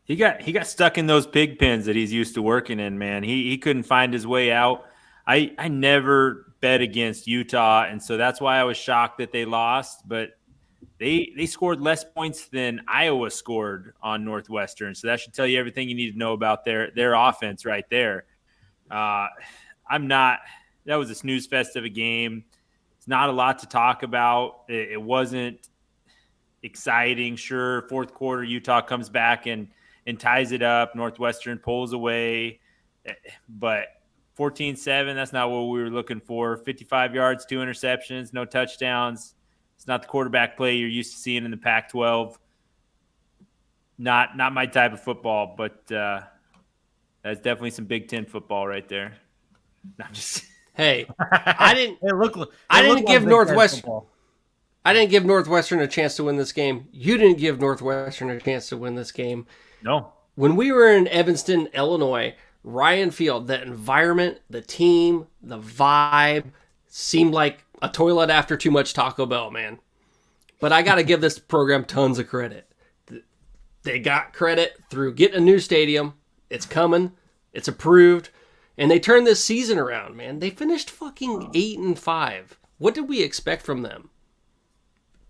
C: He got stuck in those pig pens that he's used to working in, man. He couldn't find his way out. I never bet against Utah, and so that's why I was shocked that they lost. But they scored less points than Iowa scored on Northwestern, so that should tell you everything you need to know about their offense right there. That was a snooze fest of a game. It's not a lot to talk about. It wasn't exciting. Sure, fourth quarter, Utah comes back and ties it up. Northwestern pulls away. But 14-7, that's not what we were looking for. 55 yards, 2 interceptions, no touchdowns. It's not the quarterback play you're used to seeing in the Pac-12. Not my type of football, but that's definitely some Big Ten football right there. Not just
B: Hey, I didn't give Northwestern a chance to win this game. You didn't give Northwestern a chance to win this game.
C: No.
B: When we were in Evanston, Illinois, Ryan Field, the environment, the team, the vibe seemed like a toilet after too much Taco Bell, man. But I got to give this program tons of credit. They got credit through getting a new stadium. It's coming. It's approved. And they turned this season around, man. They finished fucking 8-5. What did we expect from them?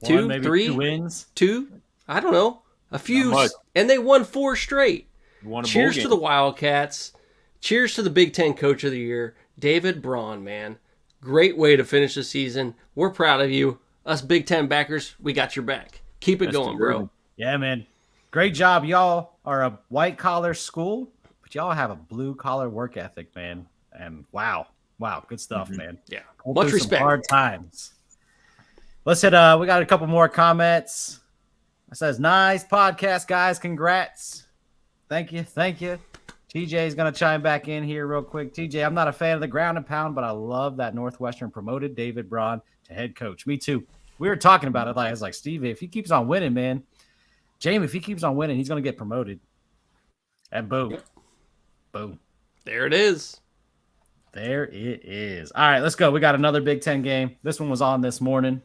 A: Maybe
B: 3
A: 2 wins.
B: 2? I don't know. A few.
C: much.
B: And they won 4 straight.
C: Won a bowl
B: Cheers
C: game.
B: to the Wildcats. Cheers to the Big Ten Coach of the Year, David Braun, man. Great way to finish the season. We're proud of you. Us Big Ten backers, we got your back. Keep it
C: That's
B: going,
C: deserving.
B: bro.
A: Yeah, man. Great job. Y'all are a white-collar school, but y'all have a blue-collar work ethic, man. And wow, good stuff, man.
B: Yeah.
A: Pulled
B: Much
A: through some
B: respect.
A: hard times. Let's hit. We got a couple more comments. It says, nice podcast, guys. Congrats. Thank you. TJ is going to chime back in here real quick. TJ, I'm not a fan of the ground and pound, but I love that Northwestern promoted David Braun to head coach. Me too. We were talking about it. I was like, Steve, if he keeps on winning, man, Jamie, if he keeps on winning, he's going to get promoted. And boom.
B: There it is.
A: There it is. All right, let's go. We got another Big Ten game. This one was on this morning,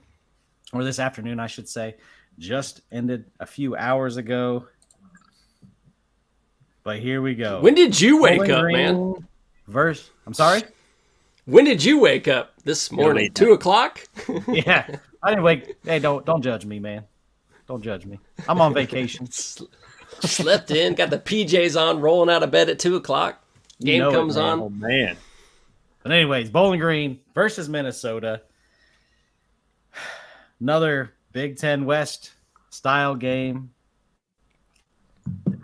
A: or this afternoon, I should say. Just ended a few hours ago. But here we go.
B: When did you wake
A: Bowling
B: up,
A: Green
B: man?
A: I'm sorry?
B: When did you wake up this morning? 2 o'clock?
A: Yeah. I didn't wake. Hey, don't judge me, man. Don't judge me. I'm on vacation.
B: Slept in, got the PJs on, rolling out of bed at 2 o'clock. Game
A: know it,
B: comes
A: man.
B: on.
C: Oh, man.
A: But anyways, Bowling Green versus Minnesota. Another Big Ten West style game.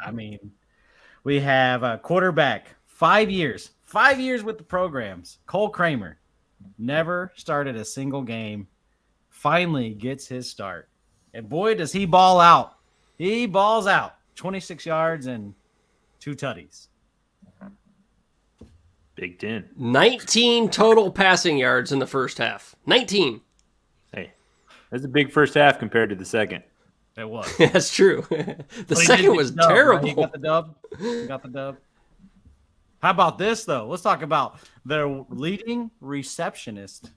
A: I mean, we have a quarterback, 5 years with the programs. Cole Kramer, never started a single game, finally gets his start. And boy, does he ball out. He balls out. 26 yards and 2 tutties.
C: Big Ten.
B: 19 total passing yards in the first half. 19.
C: Hey, that's a big first half compared to the second.
A: It was.
B: That's true. The second was
A: Dub, right?
B: terrible.
A: He got the dub. He got the dub. How about this, though? Let's talk about their leading receptionist,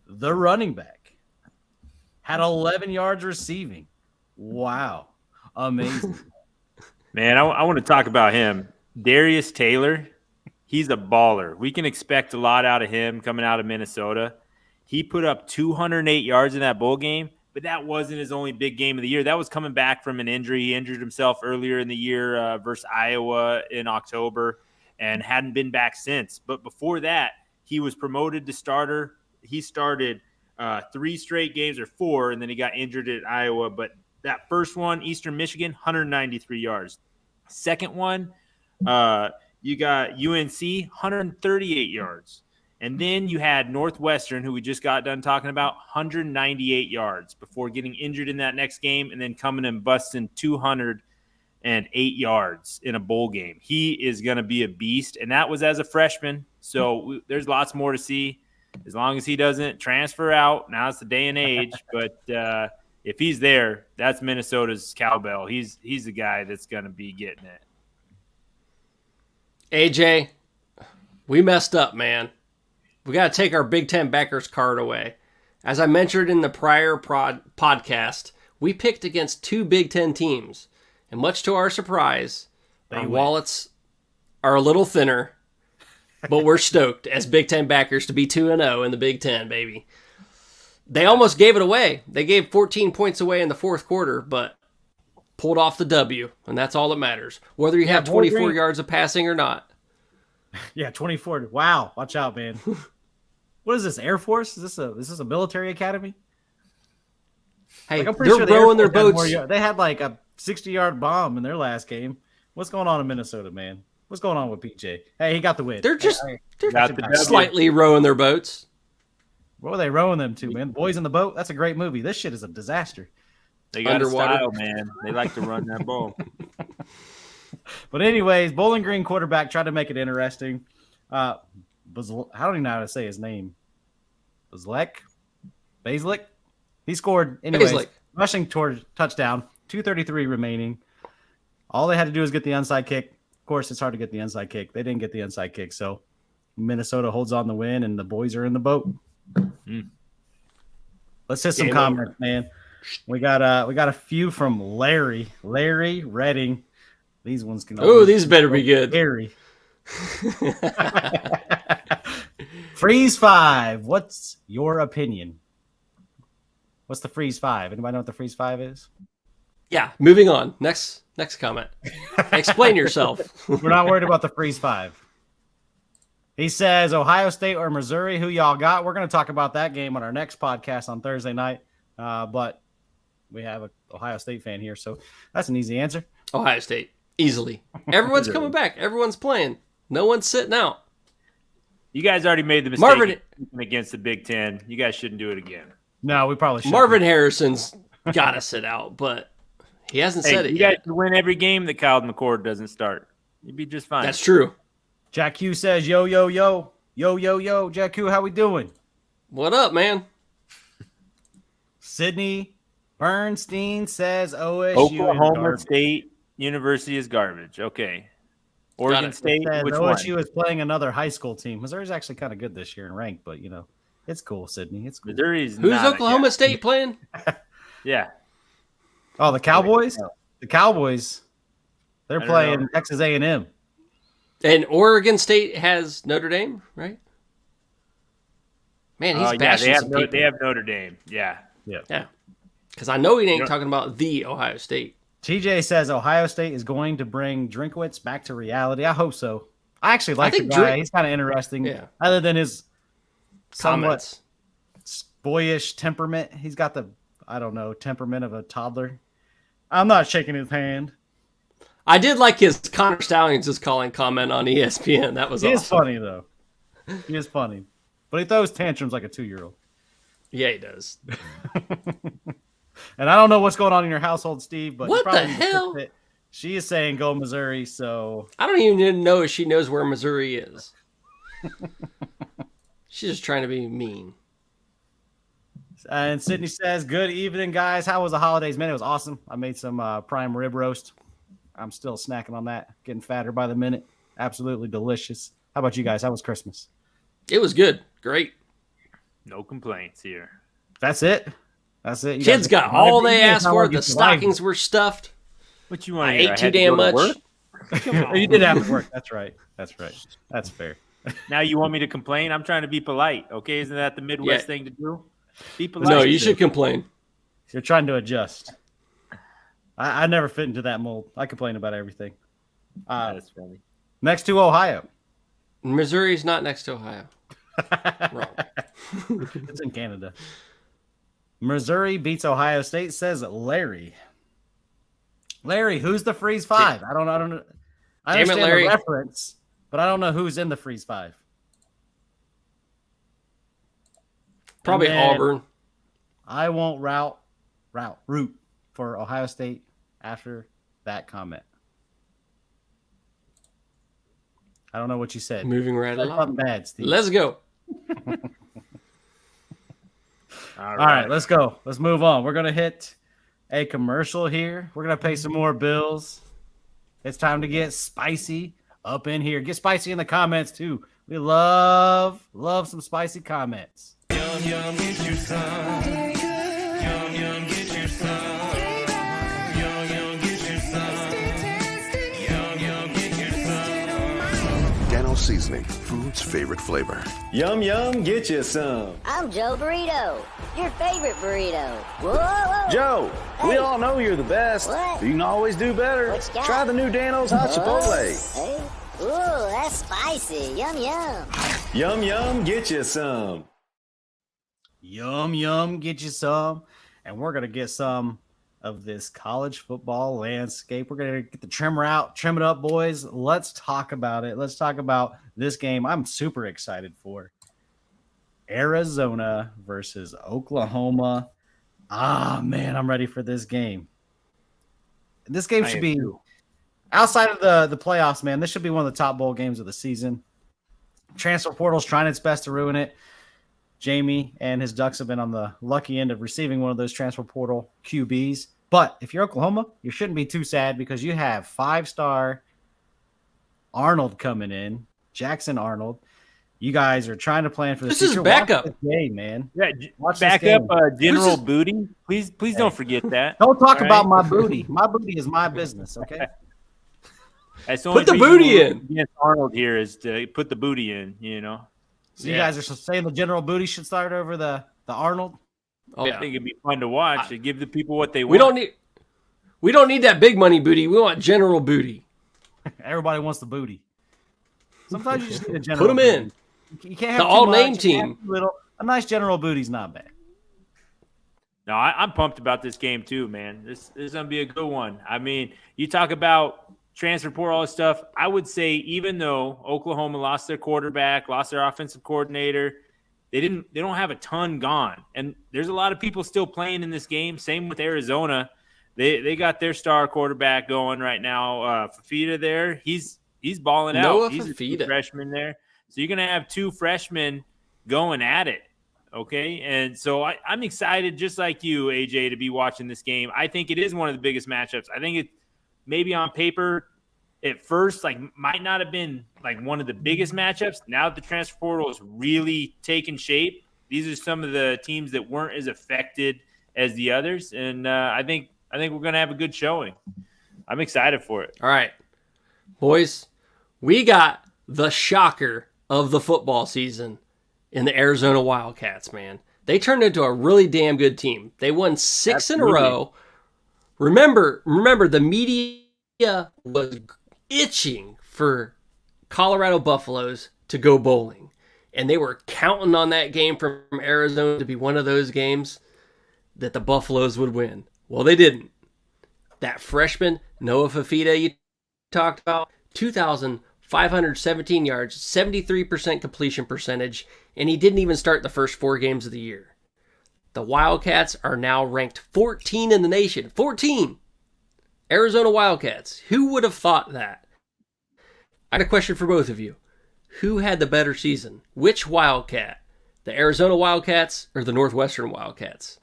A: the running back, had 11 yards receiving. Wow. Amazing.
C: Man, I want to talk about him. Darius Taylor, he's a baller. We can expect a lot out of him coming out of Minnesota. He put up 208 yards in that bowl game, but that wasn't his only big game of the year. That was coming back from an injury. He injured himself earlier in the year versus Iowa in October and hadn't been back since. But before that, he was promoted to starter. He started 3 straight games or 4, and then he got injured at Iowa. But that first one, Eastern Michigan, 193 yards. Second one, you got UNC, 138 yards. And then you had Northwestern, who we just got done talking about, 198 yards before getting injured in that next game and then coming and busting 208 yards in a bowl game. He is going to be a beast, and that was as a freshman. So there's lots more to see as long as he doesn't transfer out. Now it's the day and age, but if he's there, that's Minnesota's cowbell. He's the guy that's going to be getting it.
B: AJ, we messed up, man. We got to take our Big Ten backers card away. As I mentioned in the prior podcast, we picked against 2 Big Ten teams. And much to our surprise, our wallets are a little thinner, but we're stoked as Big Ten backers to be 2-0 in the Big Ten, baby. They almost gave it away. They gave 14 points away in the fourth quarter, but pulled off the W, and that's all that matters. Whether you have 24 yards of passing or not.
A: Yeah, 24. Wow, watch out, man. What is this, Air Force? Is this a military academy?
B: Hey,
A: I'm
B: they're
A: pretty sure the
B: rowing their
A: Air Force
B: boats.
A: had more, they had like a 60-yard bomb in their last game. What's going on in Minnesota, man? What's going on with PJ? Hey, he got the win.
B: They're just
C: Got the W.
B: slightly rowing their boats.
A: What were they rowing them to, man? Boys in the Boat? That's a great movie. This shit is a disaster.
C: They got
B: Underwater.
C: a style, man. They like to run that ball.
A: But anyways, Bowling Green quarterback tried to make it interesting. I don't even know how to say his name. Basilic? He scored anyways.
B: Basilic.
A: Rushing toward touchdown. 2:33 remaining. All they had to do was get the onside kick. Of course, it's hard to get the onside kick. They didn't get the onside kick, so Minnesota holds on the win, and the boys are in the boat. Let's hit some comments, man. We got a few from Larry Redding. These ones can.
B: Oh, these better be good.
A: Larry. Freeze 5. What's your opinion? What's the Freeze 5? Anybody know what the Freeze 5 is?
B: Yeah, moving on. Next comment. Explain yourself.
A: We're not worried about the Freeze 5. He says, Ohio State or Missouri, who y'all got? We're going to talk about that game on our next podcast on Thursday night. But we have an Ohio State fan here, so that's an easy answer.
B: Ohio State. Easily. Everyone's coming back. Everyone's playing. No one's sitting out.
C: You guys already made the mistake against the Big Ten. You guys shouldn't do it again.
A: No, we probably should.
B: Marvin Harrison's got to sit out, but he hasn't said it
C: you
B: yet.
C: guys can win every game that Kyle McCord doesn't start. You'd be just fine.
B: That's true.
A: Jack Hugh says, yo, yo, yo. Yo, yo, yo. Jack Hugh, how we doing?
B: What up, man?
A: Sydney Bernstein says OSU
C: Oklahoma State University is garbage. Okay. Oregon State, which
A: OSU
C: one?
A: is playing another high school team. Missouri's actually kind of good this year in rank, but, it's cool, Sydney. It's cool.
C: Missouri's
B: Who's
C: not
B: Oklahoma State playing?
C: Yeah.
A: Oh, the Cowboys? The Cowboys. They're playing Texas A&M.
B: And Oregon State has Notre Dame, right? Man, he's bashing some people.
C: They have Notre Dame. Yeah.
B: Yeah. Because I know he ain't talking about the Ohio State.
A: TJ says Ohio State is going to bring Drinkwitz back to reality. I hope so. I actually like the guy. He's kind of interesting.
B: Yeah.
A: Other than his
B: Comments.
A: somewhat boyish temperament. He's got the, temperament of a toddler. I'm not shaking his hand.
B: I did like his Connor Stallions is calling comment on ESPN. That was awesome.
A: He is funny, though. He is funny. but he throws tantrums like a 2-year-old.
B: Yeah, he does.
A: And I don't know what's going on in your household, Steve, but
B: What
A: you probably
B: the
A: need to fix
B: hell?
A: it. She is saying go Missouri, so
B: I don't even know if she knows where Missouri is. She's just trying to be mean.
A: and Sydney says, good evening, guys. How was the holidays, man? It was awesome. I made some prime rib roast. I'm still snacking on that, getting fatter by the minute. Absolutely delicious. How about you guys? How was Christmas?
B: It was good. Great.
C: No complaints here.
A: That's it. That's it. You
B: Kids
A: guys-
B: got all they
A: You guys
B: asked
A: sound
B: for.
A: like
B: The
A: you survived.
B: stockings were stuffed.
C: What you want?
B: I
C: to hear?
B: ate too
C: had to
B: damn
C: go to
B: much.
C: work?
A: You did have to work. That's right. That's right. That's fair.
C: Now you want me to complain? I'm trying to be polite. Okay, isn't that the Midwest
B: Yeah.
C: thing to do? Be polite.
B: No, you should complain.
A: You're trying to adjust. I never fit into that mold. I complain about everything.
C: That's funny.
A: Next to Ohio.
B: Missouri's not next to Ohio. Wrong.
A: It's in Canada. Missouri beats Ohio State, says Larry. Larry, who's the Freeze Five? I don't know. I
B: Damn it,
A: understand
B: Larry.
A: the reference, but I don't know who's in the Freeze Five.
B: Probably
A: And then
B: Auburn.
A: I won't root for Ohio State after that comment. I don't know what you said.
B: Moving right
A: Said
B: along.
A: something bad, Steve.
B: Let's go.
A: All right, let's go. Let's move on. We're going to hit a commercial here. We're going to pay some more bills. It's time to get spicy up in here. Get spicy in the comments, too. We love some spicy comments.
F: Dano Seasoning, food's favorite flavor.
G: Yum, yum, get you some.
H: I'm Joe Burrito, your favorite burrito. Whoa, whoa.
G: Joe, we
H: Hey.
G: all know you're the best.
H: What?
G: You can always do better.
H: What you got?
G: Try the new Dano's Hot Chipotle.
H: Hey. Ooh, that's spicy. Yum, yum.
G: Yum, yum, get you some.
A: Yum, yum, get you some. And we're going to get some of this college football landscape. We're going to get the trimmer out, trim it up, boys. Let's talk about it. Let's talk about this game I'm super excited for. Arizona versus Oklahoma. Ah, man, I'm ready for this game. This game should be outside of the playoffs, man. This should be one of the top bowl games of the season. Transfer portal's trying its best to ruin it. Jamie and his Ducks have been on the lucky end of receiving one of those transfer portal QBs. But if you're Oklahoma, you shouldn't be too sad because you have 5-star Arnold coming in, Jackson Arnold. You guys are trying to plan for the
B: This
A: future.
B: is backup.
A: Watch this game, man.
C: Yeah,
A: Watch this
C: back
A: game.
C: up General
B: Who's this-
C: Booty. Please don't forget that.
A: Don't talk
C: All
A: about
C: right?
A: my booty. My booty is my business, okay?
C: That's the
B: Put
C: only
B: the
C: reason
B: booty
C: we're
B: in.
C: Against Arnold here is to put the booty in. You know,
A: So you guys are saying the general booty should start over the Arnold?
B: Oh,
C: I
B: yeah.
C: think it'd be fun to watch to give the people what they want.
B: We don't need that big money booty. We want general booty.
A: Everybody wants the booty. Sometimes you just need a general
B: Put 'em
A: booty.
B: in.
A: You can't have
B: The
A: too
B: all-name
A: much, you can't
B: team.
A: have too little. A nice general booty's not bad.
C: No, I'm pumped about this game too, man. This is gonna be a good one. I mean, you talk about transfer portal, all this stuff. I would say even though Oklahoma lost their quarterback, lost their offensive coordinator, they don't have a ton gone, and there's a lot of people still playing in this game. Same with Arizona. They got their star quarterback going right now. Fafita there, he's balling
B: Noah
C: out. He's a
B: Fafita.
C: true freshman there, so you're gonna have 2 freshmen going at it. Okay, and so I'm excited, just like you, AJ, to be watching this game. I think it is one of the biggest matchups. I think it maybe on paper at first might not have been one of the biggest matchups. Now that the transfer portal is really taking shape, these are some of the teams that weren't as affected as the others, and I think we're going to have a good showing. I'm excited for it.
B: All right, boys, we got the shocker of the football season in the Arizona Wildcats, man. They turned into a really damn good team. They won 6 in a row. Remember, the media was itching for Colorado Buffaloes to go bowling. And they were counting on that game from Arizona to be one of those games that the Buffaloes would win. Well, they didn't. That freshman, Noah Fafita, you talked about, 517 yards, 73% completion percentage, and he didn't even start the first 4 games of the year. The Wildcats are now ranked 14 in the nation. 14! Arizona Wildcats. Who would have thought that? I got a question for both of you. Who had the better season? Which Wildcat? The Arizona Wildcats or the Northwestern Wildcats?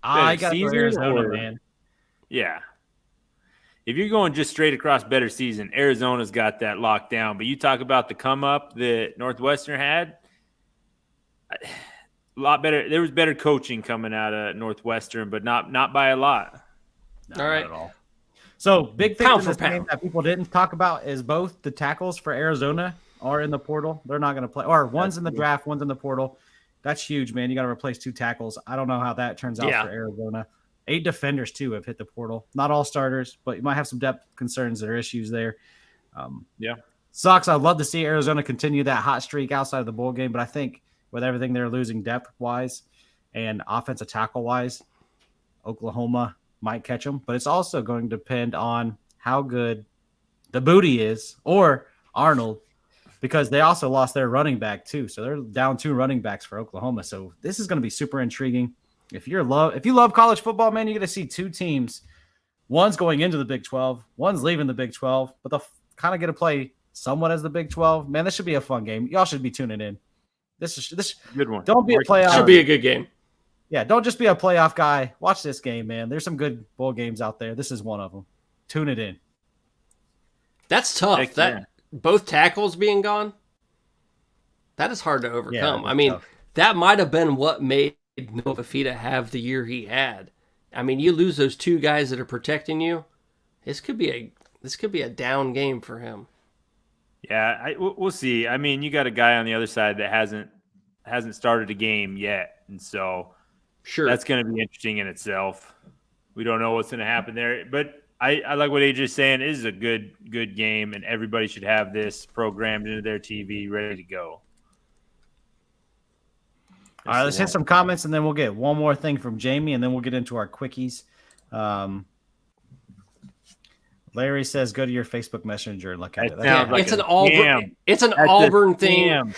A: I got
C: season
A: Arizona,
C: or-
A: man.
C: Yeah. If you're going just straight across better season, Arizona's got that locked down. But you talk about the come up that Northwestern had, a lot better. There was better coaching coming out of Northwestern, but not by a lot.
A: No,
B: All right.
A: not at all. So big thing
B: Pound
A: in
B: for
A: this game
B: pound.
A: that people didn't talk about is both the tackles for Arizona are in the portal. They're not going to play, or one's in the draft, one's in the portal. That's huge, man. You got to replace 2 tackles. I don't know how that turns out for Arizona. 8 defenders too have hit the portal. Not all starters, but you might have some depth concerns or issues there. Sucks. I'd love to see Arizona continue that hot streak outside of the bowl game, but I think with everything they're losing depth wise and offensive tackle wise, Oklahoma might catch them. But it's also going to depend on how good the booty is or Arnold, because they also lost their running back too. So they're down 2 running backs for Oklahoma. So this is going to be super intriguing. If you love college football, man, you're going to see 2 teams. One's going into the Big 12, one's leaving the Big 12, but they'll kind of get to play somewhat as the Big 12. Man, this should be a fun game. Y'all should be tuning in. This
C: Good one.
A: Don't be a playoff.
B: Should be a good game.
A: Yeah, don't just be a playoff guy. Watch this game, man. There's some good bowl games out there. This is one of them. Tune it in.
B: That's tough.
C: Heck
B: That
C: yeah.
B: both tackles being gone, that is hard to overcome.
A: Yeah,
B: I mean,
A: tough.
B: that might have been what made Noah Fifita have the year he had. I mean, you lose those 2 guys that are protecting you. This could be a down game for him.
C: Yeah, we'll see. I mean, you got a guy on the other side that hasn't started a game yet, and so
B: Sure.
C: that's going to be interesting in itself. We don't know what's going to happen there, but I like what AJ's saying. It is a good game, and everybody should have this programmed into their TV, ready to go.
A: All right, let's hit some comments, and then we'll get one more thing from Jamie, and then we'll get into our quickies. Larry says, "Go to your Facebook Messenger and look at it."
C: That sounds like
B: it's
C: a
B: an Auburn.
C: scam.
B: It's an
C: That's a
B: Auburn thing.
C: scam.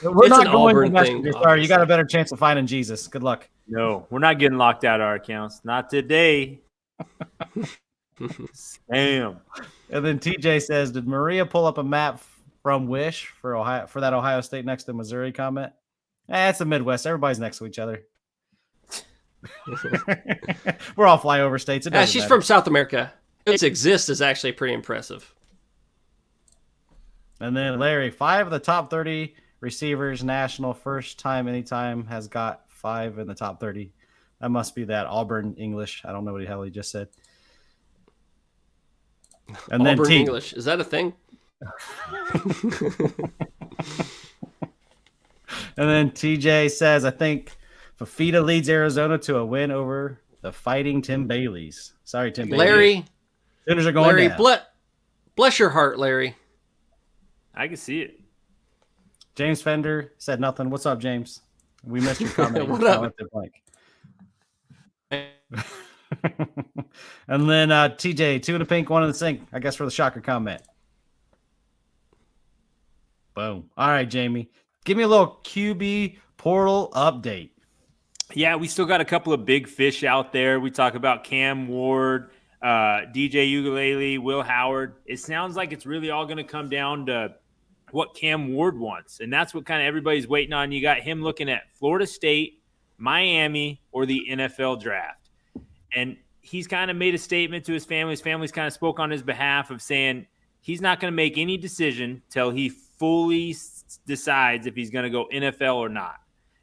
A: We're
B: It's
A: not
B: an
A: going to
B: Auburn thing,
A: Messenger. Sorry, you got a better chance of finding Jesus. Good luck.
C: No, we're not getting locked out of our accounts. Not today. Scam.
A: And then TJ says, "Did Maria pull up a map from Wish for Ohio for that Ohio State next to Missouri comment?" It's the Midwest. Everybody's next to each other. We're all flyover states. It doesn't
B: She's
A: matter.
B: from South America. Its exist is actually pretty impressive.
A: And then Larry, 5 of the top 30 receivers national first time anytime has got 5 in the top 30. That must be that Auburn English. I don't know what the hell he just said. And
B: Auburn
A: then T.
B: English. Is that a thing?
A: And then TJ says, "I think Fafita leads Arizona to a win over the Fighting Tim Baileys." Sorry, Tim Bailey.
B: Larry,
A: Sooners are going
B: Larry,
A: down.
B: bless your heart, Larry.
C: I can see it.
A: James Fender said nothing. What's up, James? We missed your comment.
B: What up?
A: I went to blank. And then TJ, 2 in the pink, 1 in the sink. I guess for the shocker comment. Boom. All right, Jamie. Give me a little QB portal update.
C: Yeah, we still got a couple of big fish out there. We talk about Cam Ward, DJ Ukulele, Will Howard. It sounds like it's really all going to come down to what Cam Ward wants, and that's what kind of everybody's waiting on. You got him looking at Florida State, Miami, or the NFL draft. And he's kind of made a statement to his family. His family's kind of spoke on his behalf of saying he's not going to make any decision till he fully decides if he's going to go NFL or not.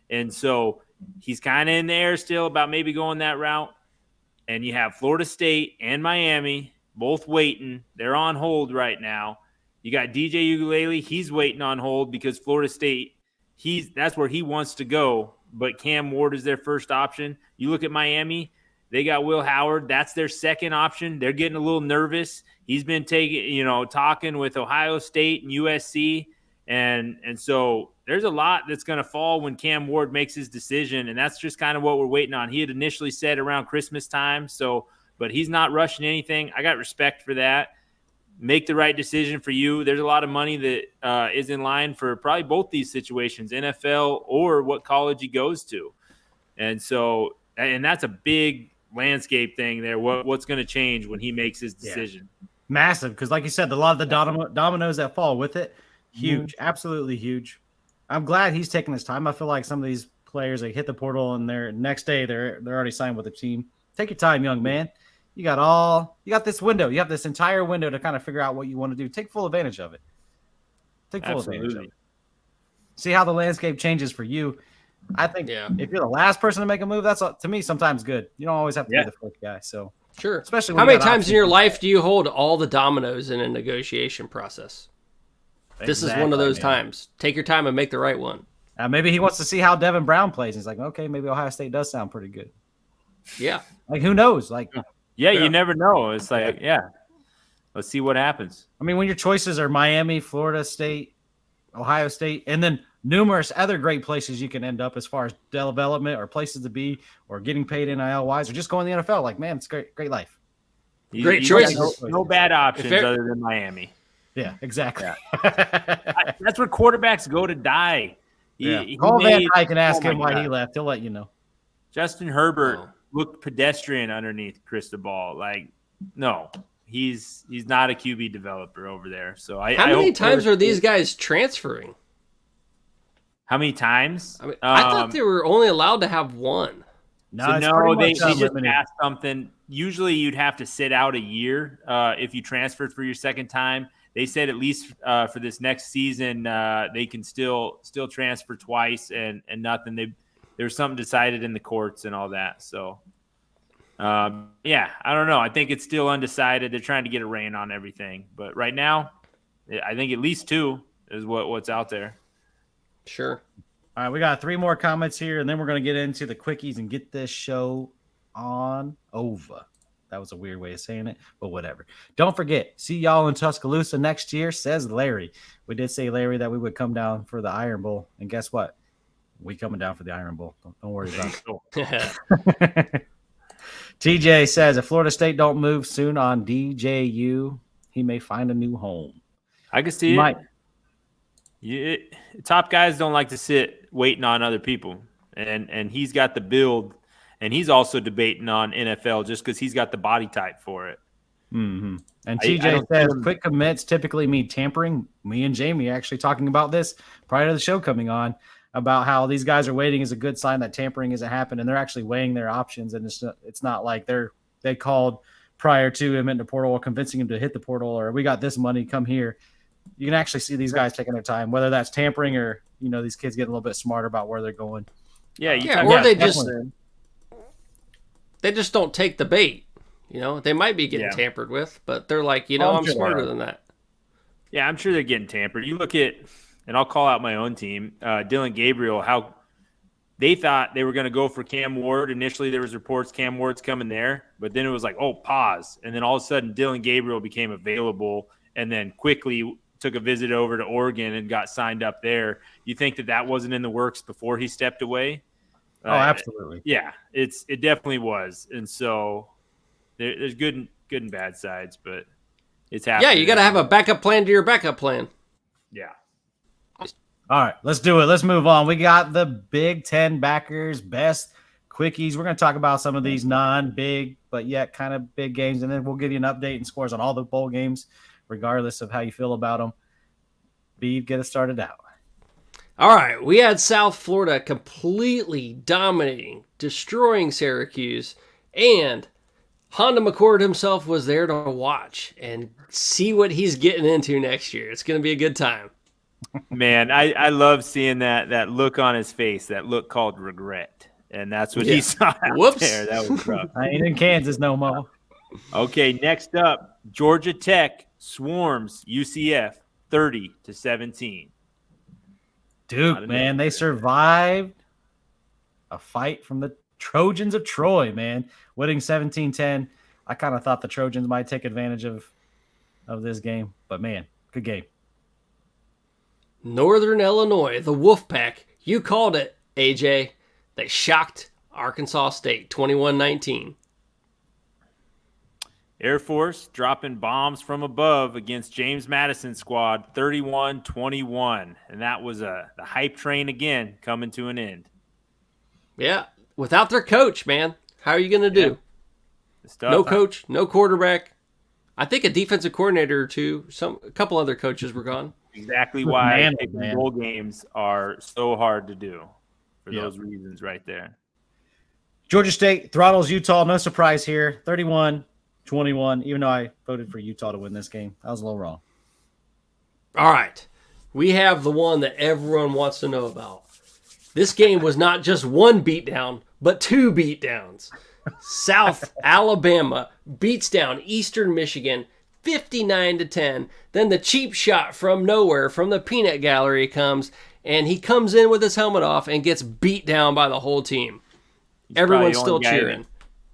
C: And so he's kind of in the air still about maybe going that route. And you have Florida State and Miami both waiting. They're on hold right now. You got DJ Ukulele. He's waiting on hold because Florida State, that's where he wants to go. But Cam Ward is their first option. You look at Miami, they got Will Howard. That's their second option. They're getting a little nervous. He's been talking with Ohio State and USC. And so there's a lot that's going to fall when Cam Ward makes his decision, and that's just kind of what we're waiting on. He had initially said around Christmas time, but he's not rushing anything. I got respect for that. make the right decision for you. There's a lot of money that is in line for probably both these situations, NFL or what college he goes to. And so, and that's a big landscape thing there. What's going to change when he makes his decision?
A: Yeah. Massive, because like you said, a lot of the dominoes that fall with it, huge, absolutely huge. I'm glad he's taking his time. I feel like some of these players, they hit the portal and they're next day they're already signed with the team. Take your time, young man. You got this window. You have this entire window to kind of figure out what you want to do. Take full advantage of it. Take full advantage of it. See how the landscape changes for you. I think if you're the last person to make a move, that's to me sometimes good. You don't always have to be the first guy. So
B: sure.
A: Especially
B: how many times in your life do you hold all the dominoes in a negotiation process? This is one of those times. Take your time and make the right one.
A: Maybe he wants to see how Devin Brown plays. He's like, okay, maybe Ohio State does sound pretty good.
B: Yeah.
A: Like, who knows? Like,
C: you never know. It's like, let's see what happens.
A: I mean, when your choices are Miami, Florida State, Ohio State, and then numerous other great places you can end up as far as development or places to be or getting paid NIL-wise or just going to the NFL. Like, man, it's great life.
B: Great choices.
C: No bad options other than Miami.
A: Yeah, exactly.
C: Yeah. That's where quarterbacks go to die.
A: Call Van Dyke and ask him why he left. He'll let you know.
C: Justin Herbert looked pedestrian underneath Cristobal. Like, no, he's not a QB developer over there. So
B: how many times are these guys transferring?
C: How many times?
B: I thought they were only allowed to have one.
C: They just passed something. Usually you'd have to sit out a year if you transferred for your second time. They said at least for this next season they can still transfer twice and nothing. There was something decided in the courts and all that. So, I don't know. I think it's still undecided. They're trying to get a rein on everything. But right now, I think at least 2 is what's out there.
B: Sure.
A: All right, we got 3 more comments here, and then we're going to get into the quickies and get this show on over. That was a weird way of saying it, but whatever. Don't forget, see y'all in Tuscaloosa next year, says Larry. We did say, Larry, that we would come down for the Iron Bowl, and guess what? We coming down for the Iron Bowl. Don't worry about it. TJ says, if Florida State don't move soon on DJU, he may find a new home.
C: I can see it. Top guys don't like to sit waiting on other people, and he's got the build, and he's also debating on NFL just because he's got the body type for it.
A: Mm-hmm. And TJ says quick commits typically mean tampering. Me and Jamie are actually talking about this prior to the show coming on about how these guys are waiting is a good sign that tampering isn't happening, and they're actually weighing their options, and it's not like they called prior to him in the portal or convincing him to hit the portal or we got this money, come here. You can actually see these guys taking their time, whether that's tampering or, these kids getting a little bit smarter about where they're going.
B: Or they just don't take the bait. They might be getting tampered with, but they're like, I'm smarter than that.
C: Yeah, I'm sure they're getting tampered. You look at, and I'll call out my own team, Dylan Gabriel, how they thought they were going to go for Cam Ward. Initially, there was reports Cam Ward's coming there, but then it was like, pause. And then all of a sudden, Dylan Gabriel became available and then quickly took a visit over to Oregon and got signed up there. You think that wasn't in the works before he stepped away?
A: Oh, absolutely.
C: Yeah, it definitely was. And so there's good and bad sides, but it's happening.
B: Yeah, you got to have a backup plan to your backup plan.
C: Yeah.
A: All right, let's do it. Let's move on. We got the Big Ten backers, best quickies. We're going to talk about some of these non-big, but yet kind of big games, and then we'll give you an update and scores on all the bowl games, regardless of how you feel about them. Beeve, get us started out.
B: All right, we had South Florida completely dominating, destroying Syracuse, and Honda McCord himself was there to watch and see what he's getting into next year. It's going to be a good time.
C: Man, I love seeing that look on his face, that look called regret. And that's what he saw out there. That was rough.
A: I ain't in Kansas no more.
C: Okay, next up, Georgia Tech swarms UCF 30-17.
A: Duke, man, they survived a fight from the Trojans of Troy, man, winning 17-10. I kind of thought the Trojans might take advantage of this game, but man, good game.
B: Northern Illinois, the Wolfpack, you called it, AJ. They shocked Arkansas State 21-19.
C: Air Force dropping bombs from above against James Madison's squad, 31-21. And that was the hype train again coming to an end.
B: Yeah, without their coach, man. How are you going to do? No coach, no quarterback. I think a defensive coordinator or two. A couple other coaches were gone.
C: Exactly why bowl games are so hard to do for those reasons right there.
A: Georgia State throttles Utah. No surprise here. 31-21, even though I voted for Utah to win this game. I was a little wrong.
B: All right. We have the one that everyone wants to know about. This game was not just one beatdown, but two beatdowns. South Alabama beats down Eastern Michigan 59-10. Then the cheap shot from nowhere from the peanut gallery comes, and he comes in with his helmet off and gets beat down by the whole team. Everyone's still cheering.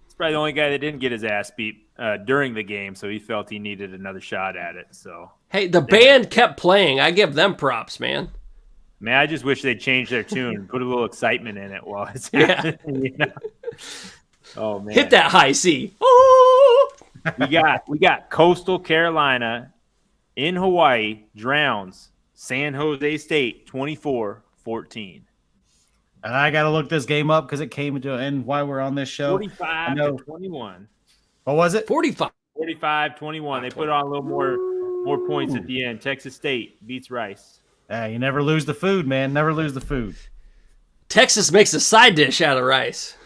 C: He's probably the only guy that didn't get his ass beat during the game, so he felt he needed another shot at it. So
B: hey, the band kept playing. I give them props, man.
C: Man, I just wish they'd change their tune and put a little excitement in it while it's happening. You know? Oh man,
B: hit that high C. Oh!
C: we got Coastal Carolina in Hawaii drowns San Jose State 24-14.
A: And I got to look this game up because it came into and while we're on this show.
C: 45-21.
A: What was it?
C: 45-21. They put on a little more points at the end. Texas State beats Rice.
A: You never lose the food, man. Never lose the food.
B: Texas makes a side dish out of rice.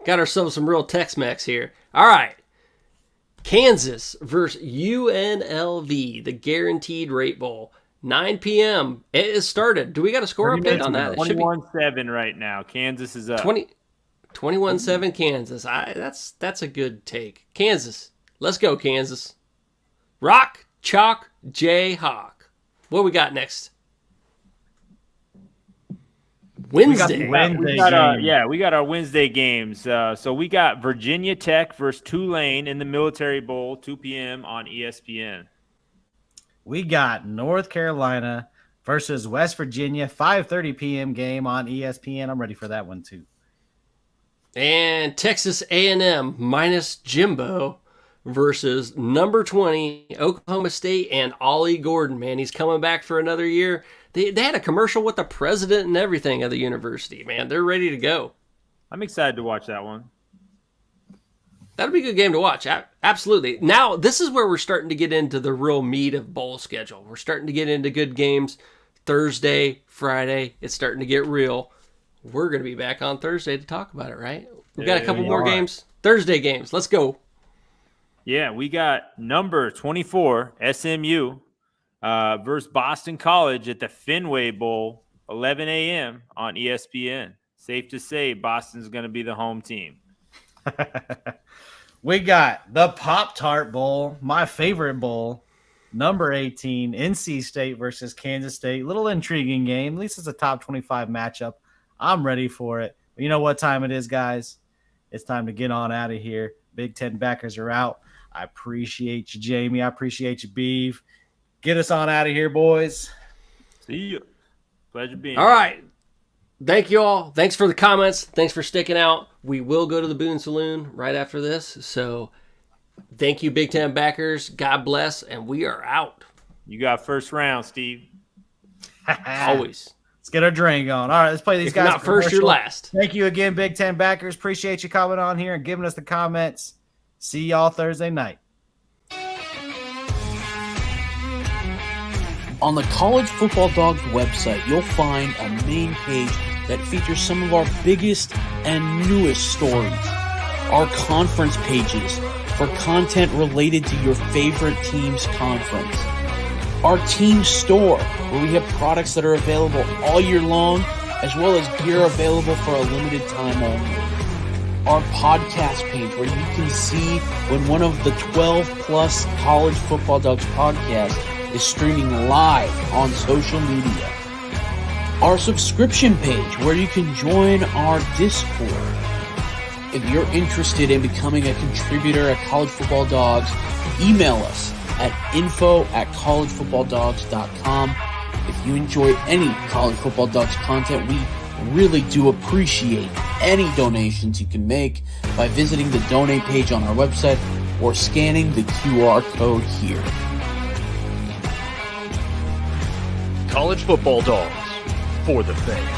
B: Got ourselves some real Tex-Mex here. All right. Kansas versus UNLV, the Guaranteed Rate Bowl. 9 p.m. It is started. Do we got a score update on that?
C: 21-7 right now. Kansas is up.
B: 21-7 Kansas. That's a good take. Kansas. Let's go, Kansas. Rock, chalk, Jayhawk. What we got next? Wednesday.
C: We got our Wednesday games. So we got Virginia Tech versus Tulane in the Military Bowl, 2 p.m. on ESPN.
A: We got North Carolina versus West Virginia, 5:30 p.m. game on ESPN. I'm ready for that one too.
B: And Texas A&M minus Jimbo versus number 20 Oklahoma State and Ollie Gordon. Man, he's coming back for another year. They had a commercial with the president and everything of the university. Man, they're ready to go.
C: I'm excited to watch that one.
B: That'll be a good game to watch. Absolutely. Now, this is where we're starting to get into the real meat of bowl schedule. We're starting to get into good games. Thursday, Friday, it's starting to get real. We're going to be back on Thursday to talk about it, right? We've got a couple more games. Thursday games. Let's go.
C: Yeah, we got number 24, SMU, versus Boston College at the Fenway Bowl, 11 a.m. on ESPN. Safe to say Boston's going to be the home team.
A: We got the Pop-Tart Bowl, my favorite bowl, number 18, NC State versus Kansas State. Little intriguing game. At least it's a top 25 matchup. I'm ready for it. But you know what time it is, guys? It's time to get on out of here. Big Ten backers are out. I appreciate you, Jamie. I appreciate you, Beeve. Get us on out of here, boys.
C: See you. Pleasure being
B: here. All right. Thank you all. Thanks for the comments. Thanks for sticking out. We will go to the Boone Saloon right after this. So thank you, Big Ten backers. God bless, and we are out.
C: You got first round, Steve.
B: Always.
A: Let's get our drink on. All right, let's play these guys.
B: Not first, you're last.
A: Thank you again, Big Ten backers. Appreciate you coming on here and giving us the comments. See y'all Thursday night.
I: On the College Football Dogs website, you'll find a main page that features some of our biggest and newest stories. Our conference pages for content related to your favorite team's conference. Our team store, where we have products that are available all year long, as well as gear available for a limited time only. Our podcast page, where you can see when one of the 12-plus College Football Dogs podcasts is streaming live on social media. Our subscription page, where you can join our Discord. If you're interested in becoming a contributor at College Football Dogs, email us at info@collegefootballdogs.com. If you enjoy any College Football Dogs content, we really do appreciate any donations you can make by visiting the donate page on our website or scanning the QR code here.
J: College football dogs for the fans.